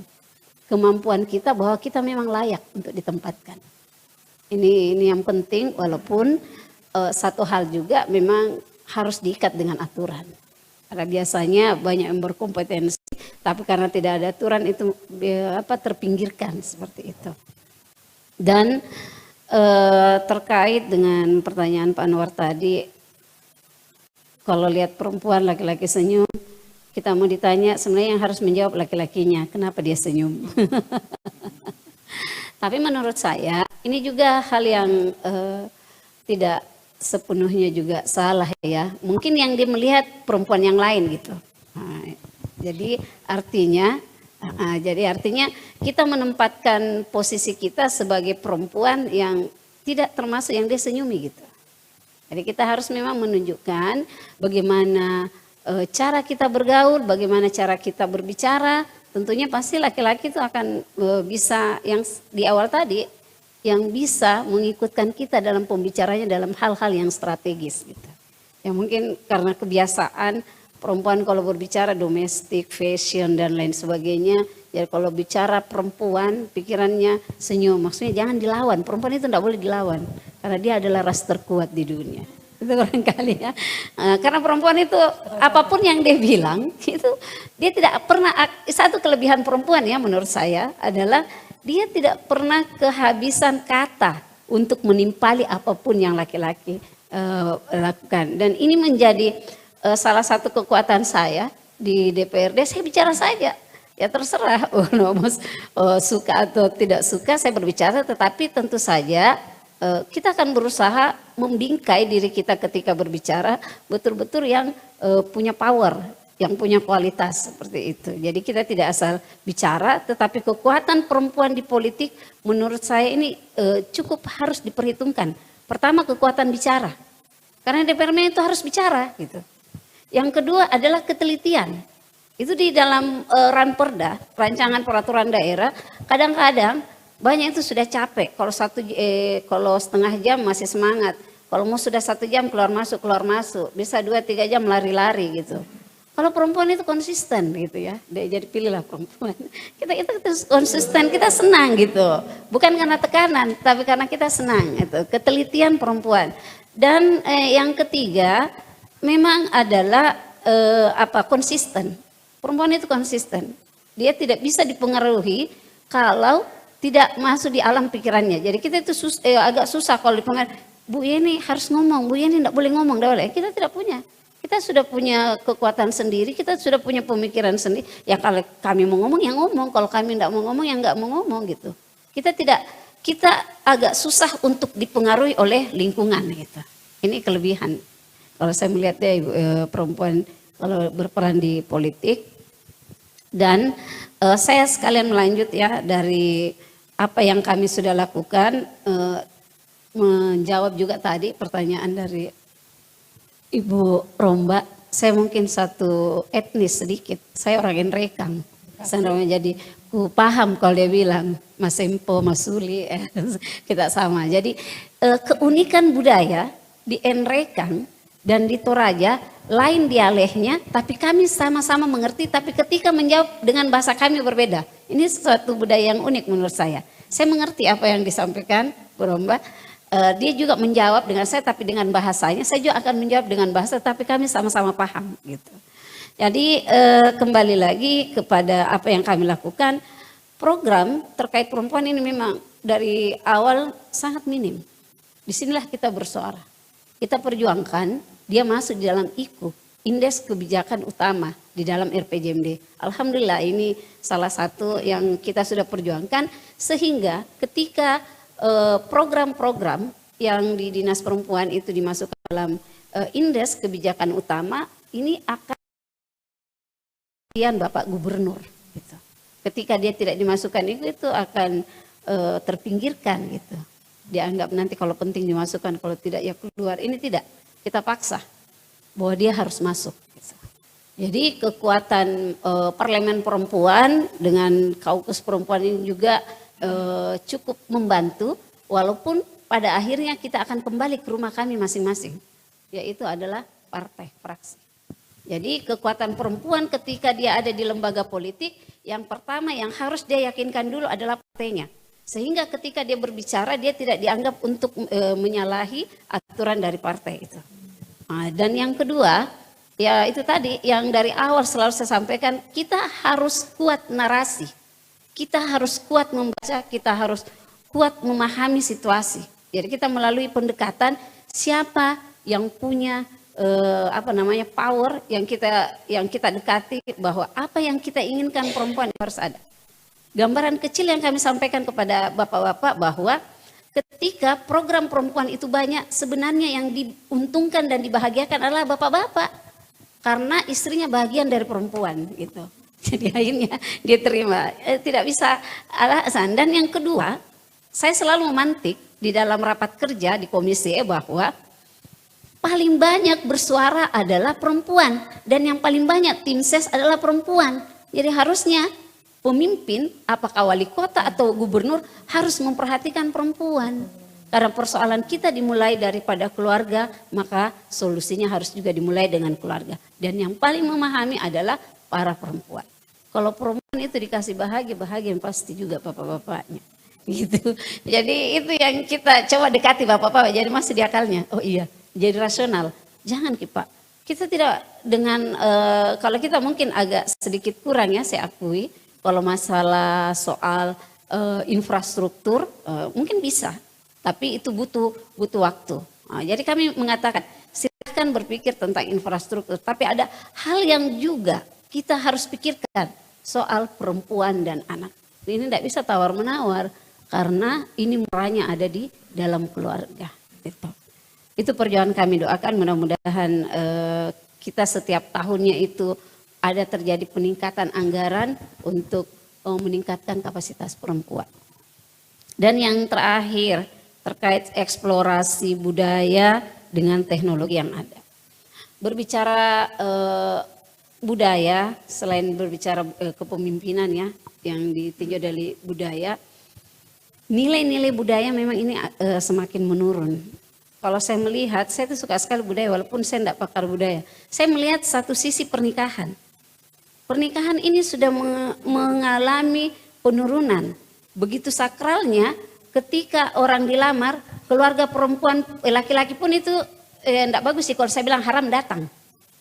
kemampuan kita bahwa kita memang layak untuk ditempatkan. Ini yang penting, walaupun satu hal juga memang harus diikat dengan aturan. Karena biasanya banyak yang berkompetensi, tapi karena tidak ada aturan itu terpinggirkan seperti itu. Dan terkait dengan pertanyaan Pak Anwar tadi, kalau lihat perempuan laki-laki senyum, kita mau ditanya sebenarnya yang harus menjawab laki-lakinya, kenapa dia senyum? Tapi menurut saya ini juga hal yang tidak sepenuhnya juga salah ya. Mungkin yang dia melihat perempuan yang lain gitu. Jadi artinya kita menempatkan posisi kita sebagai perempuan yang tidak termasuk yang dia senyumi gitu. Jadi kita harus memang menunjukkan bagaimana cara kita bergaul, bagaimana cara kita berbicara. Tentunya pasti laki-laki itu akan bisa yang di awal tadi, yang bisa mengikutkan kita dalam pembicaranya dalam hal-hal yang strategis gitu. Yang mungkin karena kebiasaan perempuan kalau berbicara domestik, fashion dan lain sebagainya. Jadi kalau bicara perempuan pikirannya senyum, maksudnya jangan dilawan. Perempuan itu tidak boleh dilawan karena dia adalah ras terkuat di dunia. Itu barangkali ya. Karena perempuan itu apapun yang dia bilang itu dia tidak pernah, satu kelebihan perempuan ya menurut saya adalah dia tidak pernah kehabisan kata untuk menimpali apapun yang laki-laki lakukan. Dan ini menjadi salah satu kekuatan saya di DPRD, saya bicara saja. Ya terserah, suka atau tidak suka saya berbicara, tetapi tentu saja kita akan berusaha membingkai diri kita ketika berbicara betul-betul yang punya power, yang punya kualitas seperti itu. Jadi kita tidak asal bicara, tetapi kekuatan perempuan di politik menurut saya ini cukup harus diperhitungkan. Pertama kekuatan bicara, karena DPRD itu harus bicara gitu. Yang kedua adalah ketelitian. Itu di dalam Ranperda, rancangan peraturan daerah, kadang-kadang banyak itu sudah capek. Kalau setengah jam masih semangat. Kalau mau sudah 1 jam keluar masuk. Bisa 2-3 jam lari-lari gitu. Kalau perempuan itu konsisten gitu ya. Jadi pilihlah perempuan. Kita konsisten, kita senang gitu. Bukan karena tekanan, tapi karena kita senang gitu. Ketelitian perempuan. Dan yang ketiga memang adalah konsisten. Perempuan itu konsisten. Dia tidak bisa dipengaruhi kalau tidak masuk di alam pikirannya. Jadi kita itu agak susah kalau dipengaruhi. Bu Yeni harus ngomong, Bu Yeni tidak boleh ngomong. Kita tidak punya. Kita sudah punya kekuatan sendiri, kita sudah punya pemikiran sendiri. Ya kalau kami mau ngomong, ya ngomong. Kalau kami tidak mau ngomong, ya nggak mau ngomong gitu. Kita agak susah untuk dipengaruhi oleh lingkungan gitu. Ini kelebihan. Kalau saya melihat perempuan kalau berperan di politik. Dan saya sekalian melanjut ya dari apa yang kami sudah lakukan, menjawab juga tadi pertanyaan dari Ibu Romba. Saya mungkin satu etnis sedikit, saya orang Enrekang. Saya jadi ku paham kalau dia bilang Mas Empo, Mas Suli, kita sama. Jadi keunikan budaya di Enrekang dan di Toraja lain dialeknya, tapi kami sama-sama mengerti, tapi ketika menjawab dengan bahasa kami berbeda. Ini suatu budaya yang unik menurut saya. Saya mengerti apa yang disampaikan Bu Romba. Dia juga menjawab dengan saya, tapi dengan bahasanya. Saya juga akan menjawab dengan bahasa, tapi kami sama-sama paham gitu. Jadi kembali lagi kepada apa yang kami lakukan. Program terkait perempuan ini memang dari awal sangat minim. Disinilah kita bersuara. Kita perjuangkan. Dia masuk di dalam IKU, Indeks Kebijakan Utama di dalam RPJMD. Alhamdulillah ini salah satu yang kita sudah perjuangkan sehingga ketika program-program yang di Dinas Perempuan itu dimasukkan dalam Indeks Kebijakan Utama, ini akan Bapak Gubernur. Gitu. Ketika dia tidak dimasukkan itu akan terpinggirkan gitu. Dianggap nanti kalau penting dimasukkan, kalau tidak ya keluar. Ini tidak. Kita paksa bahwa dia harus masuk. Jadi kekuatan parlemen perempuan dengan kaukus perempuan ini juga cukup membantu, walaupun pada akhirnya kita akan kembali ke rumah kami masing-masing, yaitu adalah partai fraksi. Jadi kekuatan perempuan ketika dia ada di lembaga politik, yang pertama yang harus dia yakinkan dulu adalah partainya. Sehingga ketika dia berbicara, dia tidak dianggap untuk menyalahi aturan dari partai itu. Nah, dan yang kedua, ya itu tadi yang dari awal selalu saya sampaikan, kita harus kuat narasi. Kita harus kuat membaca, kita harus kuat memahami situasi. Jadi kita melalui pendekatan siapa yang punya power yang kita dekati, bahwa apa yang kita inginkan perempuan harus ada. Gambaran kecil yang kami sampaikan kepada bapak-bapak bahwa ketika program perempuan itu banyak, sebenarnya yang diuntungkan dan dibahagiakan adalah bapak-bapak. Karena istrinya bagian dari perempuan gitu. Jadi akhirnya dia terima. Tidak bisa alasan. Dan yang kedua, saya selalu memantik di dalam rapat kerja di komisi bahwa paling banyak bersuara adalah perempuan. Dan yang paling banyak tim ses adalah perempuan. Jadi harusnya pemimpin, apakah wali kota atau gubernur, harus memperhatikan perempuan. Karena persoalan kita dimulai daripada keluarga, maka solusinya harus juga dimulai dengan keluarga. Dan yang paling memahami adalah para perempuan. Kalau perempuan itu dikasih bahagia pasti juga bapak-bapaknya. Gitu. Jadi itu yang kita coba dekati bapak-bapak, jadi masih di akalnya. Oh iya, jadi rasional. Jangan Pak. Kita tidak dengan, kalau kita mungkin agak sedikit kurang ya, saya akui. Kalau masalah soal infrastruktur mungkin bisa, tapi itu butuh waktu. Nah, jadi kami mengatakan silakan berpikir tentang infrastruktur, tapi ada hal yang juga kita harus pikirkan soal perempuan dan anak. Ini tidak bisa tawar-menawar karena ini murahnya ada di dalam keluarga. Itu perjuangan kami, doakan mudah-mudahan kita setiap tahunnya itu ada terjadi peningkatan anggaran untuk meningkatkan kapasitas perempuan. Dan yang terakhir terkait eksplorasi budaya dengan teknologi yang ada. Berbicara budaya, selain berbicara kepemimpinan ya, yang ditinjau dari budaya, nilai-nilai budaya memang ini semakin menurun. Kalau saya melihat, saya tuh suka sekali budaya walaupun saya tidak pakar budaya. Saya melihat satu sisi pernikahan. Pernikahan ini sudah mengalami penurunan. Begitu sakralnya ketika orang dilamar, keluarga perempuan, laki-laki pun itu tidak bagus sih kalau saya bilang haram datang.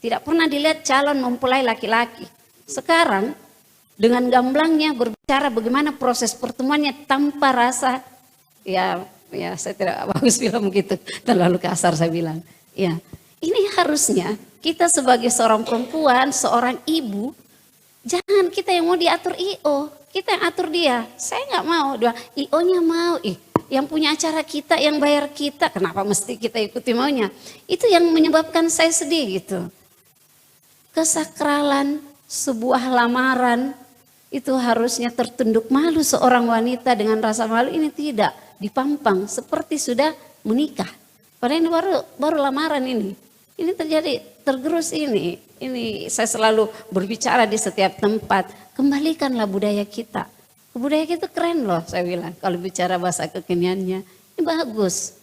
Tidak pernah dilihat calon mempelai laki-laki. Sekarang dengan gamblangnya berbicara bagaimana proses pertemuannya tanpa rasa, ya saya tidak bagus bilang begitu, terlalu kasar saya bilang. Ya, ini harusnya kita sebagai seorang perempuan, seorang ibu, jangan kita yang mau diatur IO, kita yang atur dia. Saya nggak mau, IO-nya mau, yang punya acara kita, yang bayar kita, kenapa mesti kita ikuti maunya? Itu yang menyebabkan saya sedih gitu. Kesakralan sebuah lamaran itu harusnya tertunduk malu seorang wanita dengan rasa malu, ini tidak dipampang seperti sudah menikah. Padahal ini baru lamaran ini. Ini terjadi tergerus ini saya selalu berbicara di setiap tempat, kembalikanlah budaya kita. Budaya kita keren loh saya bilang, kalau bicara bahasa kekiniannya, ini bagus.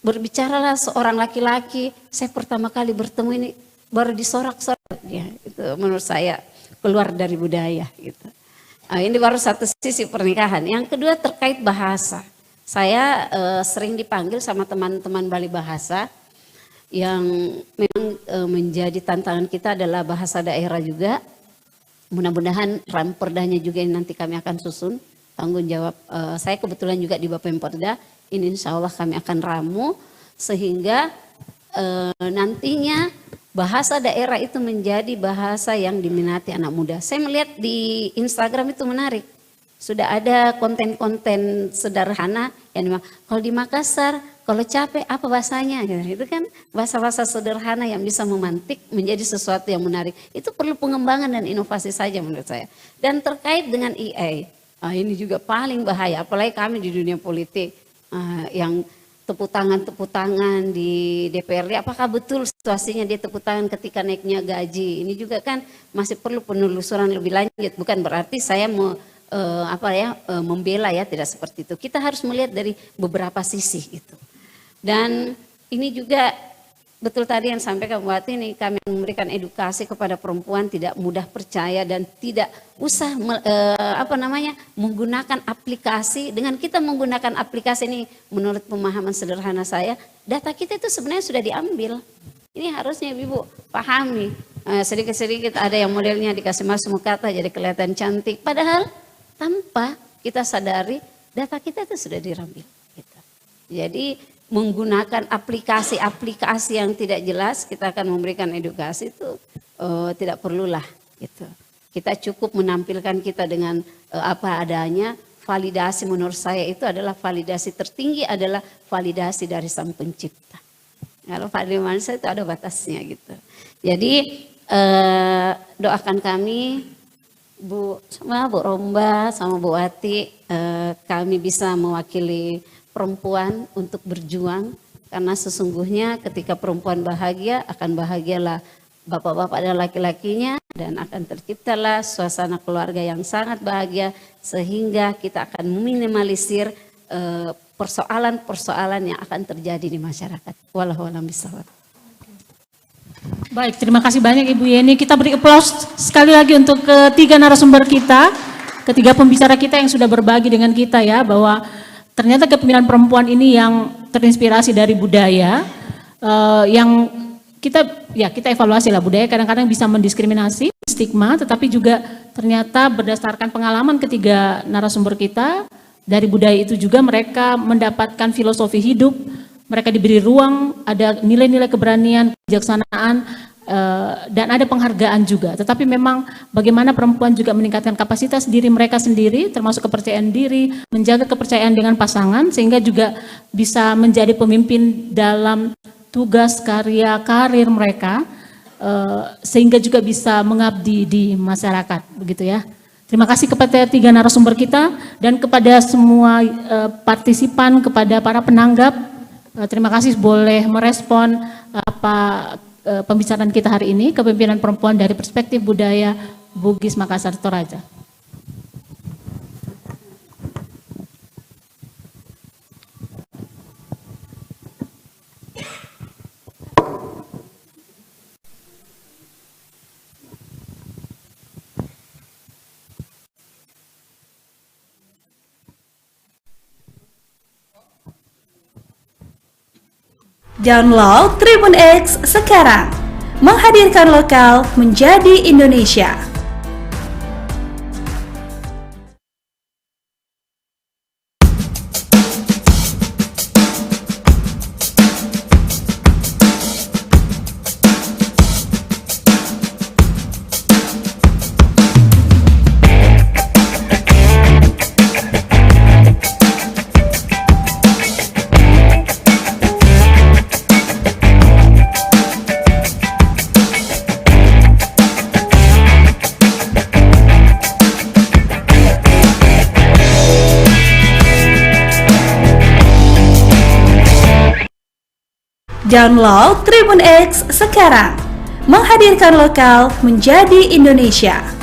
Berbicaralah seorang laki-laki, saya pertama kali bertemu ini baru disorak-sorak ya, itu menurut saya keluar dari budaya gitu. Nah, ini baru satu sisi pernikahan. Yang kedua terkait bahasa. Saya sering dipanggil sama teman-teman Bali Bahasa. Yang memang menjadi tantangan kita adalah bahasa daerah juga. Mudah-mudahan ramperdanya juga yang nanti kami akan susun. Tanggung jawab saya kebetulan juga di Bapemperda. Ini insya Allah kami akan ramu sehingga nantinya bahasa daerah itu menjadi bahasa yang diminati anak muda. Saya melihat di Instagram itu menarik. Sudah ada konten-konten sederhana yang kalau di Makassar, kalau capek apa bahasanya? Itu kan bahasa-bahasa sederhana yang bisa memantik menjadi sesuatu yang menarik. Itu perlu pengembangan dan inovasi saja menurut saya. Dan terkait dengan AI, ini juga paling bahaya. Apalagi kami di dunia politik yang tepuk tangan di DPRD, apakah betul situasinya dia tepuk tangan ketika naiknya gaji? Ini juga kan masih perlu penelusuran lebih lanjut. Bukan berarti saya mau membela ya, tidak seperti itu. Kita harus melihat dari beberapa sisi gitu. Dan ini juga betul tadi yang sampaikan Bu Wati, ini kami memberikan edukasi kepada perempuan tidak mudah percaya dan tidak usah menggunakan aplikasi. Dengan kita menggunakan aplikasi ini, menurut pemahaman sederhana saya, data kita itu sebenarnya sudah diambil. Ini harusnya Ibu pahami. Sedikit-sedikit ada yang modelnya dikasih masuk kata jadi kelihatan cantik, padahal tanpa kita sadari data kita itu sudah diambil. Gitu. Jadi menggunakan aplikasi-aplikasi yang tidak jelas, kita akan memberikan edukasi itu tidak perlulah gitu. Kita cukup menampilkan kita dengan apa adanya. Validasi menurut saya itu adalah validasi tertinggi, adalah validasi dari Sang Pencipta. Kalau validasi manusia itu ada batasnya gitu. Jadi doakan kami Bu Romba sama Bu Wati, kami bisa mewakili perempuan untuk berjuang, karena sesungguhnya ketika perempuan bahagia akan bahagialah bapak-bapak dan laki-lakinya, dan akan terciptalah suasana keluarga yang sangat bahagia, sehingga kita akan meminimalisir persoalan-persoalan yang akan terjadi di masyarakat. Wallahu a'lam bishawab. Baik, terima kasih banyak Ibu Yeni. Kita beri aplaus sekali lagi untuk ketiga narasumber kita, ketiga pembicara kita yang sudah berbagi dengan kita ya, bahwa ternyata kepemimpinan perempuan ini yang terinspirasi dari budaya, yang kita evaluasi lah, budaya kadang-kadang bisa mendiskriminasi, stigma, tetapi juga ternyata berdasarkan pengalaman ketiga narasumber kita, dari budaya itu juga mereka mendapatkan filosofi hidup, mereka diberi ruang, ada nilai-nilai keberanian, kebijaksanaan, dan ada penghargaan juga. Tetapi memang bagaimana perempuan juga meningkatkan kapasitas diri mereka sendiri, termasuk kepercayaan diri, menjaga kepercayaan dengan pasangan, sehingga juga bisa menjadi pemimpin dalam tugas, karya, karir mereka, sehingga juga bisa mengabdi di masyarakat, begitu ya. Terima kasih kepada tiga narasumber kita dan kepada semua partisipan, kepada para penanggap. Terima kasih boleh merespon pembicaraan kita hari ini, kepemimpinan perempuan dari perspektif budaya Bugis Makassar Toraja. Download Tribun X sekarang, menghadirkan lokal menjadi Indonesia. Download Tribun X sekarang, menghadirkan lokal menjadi Indonesia.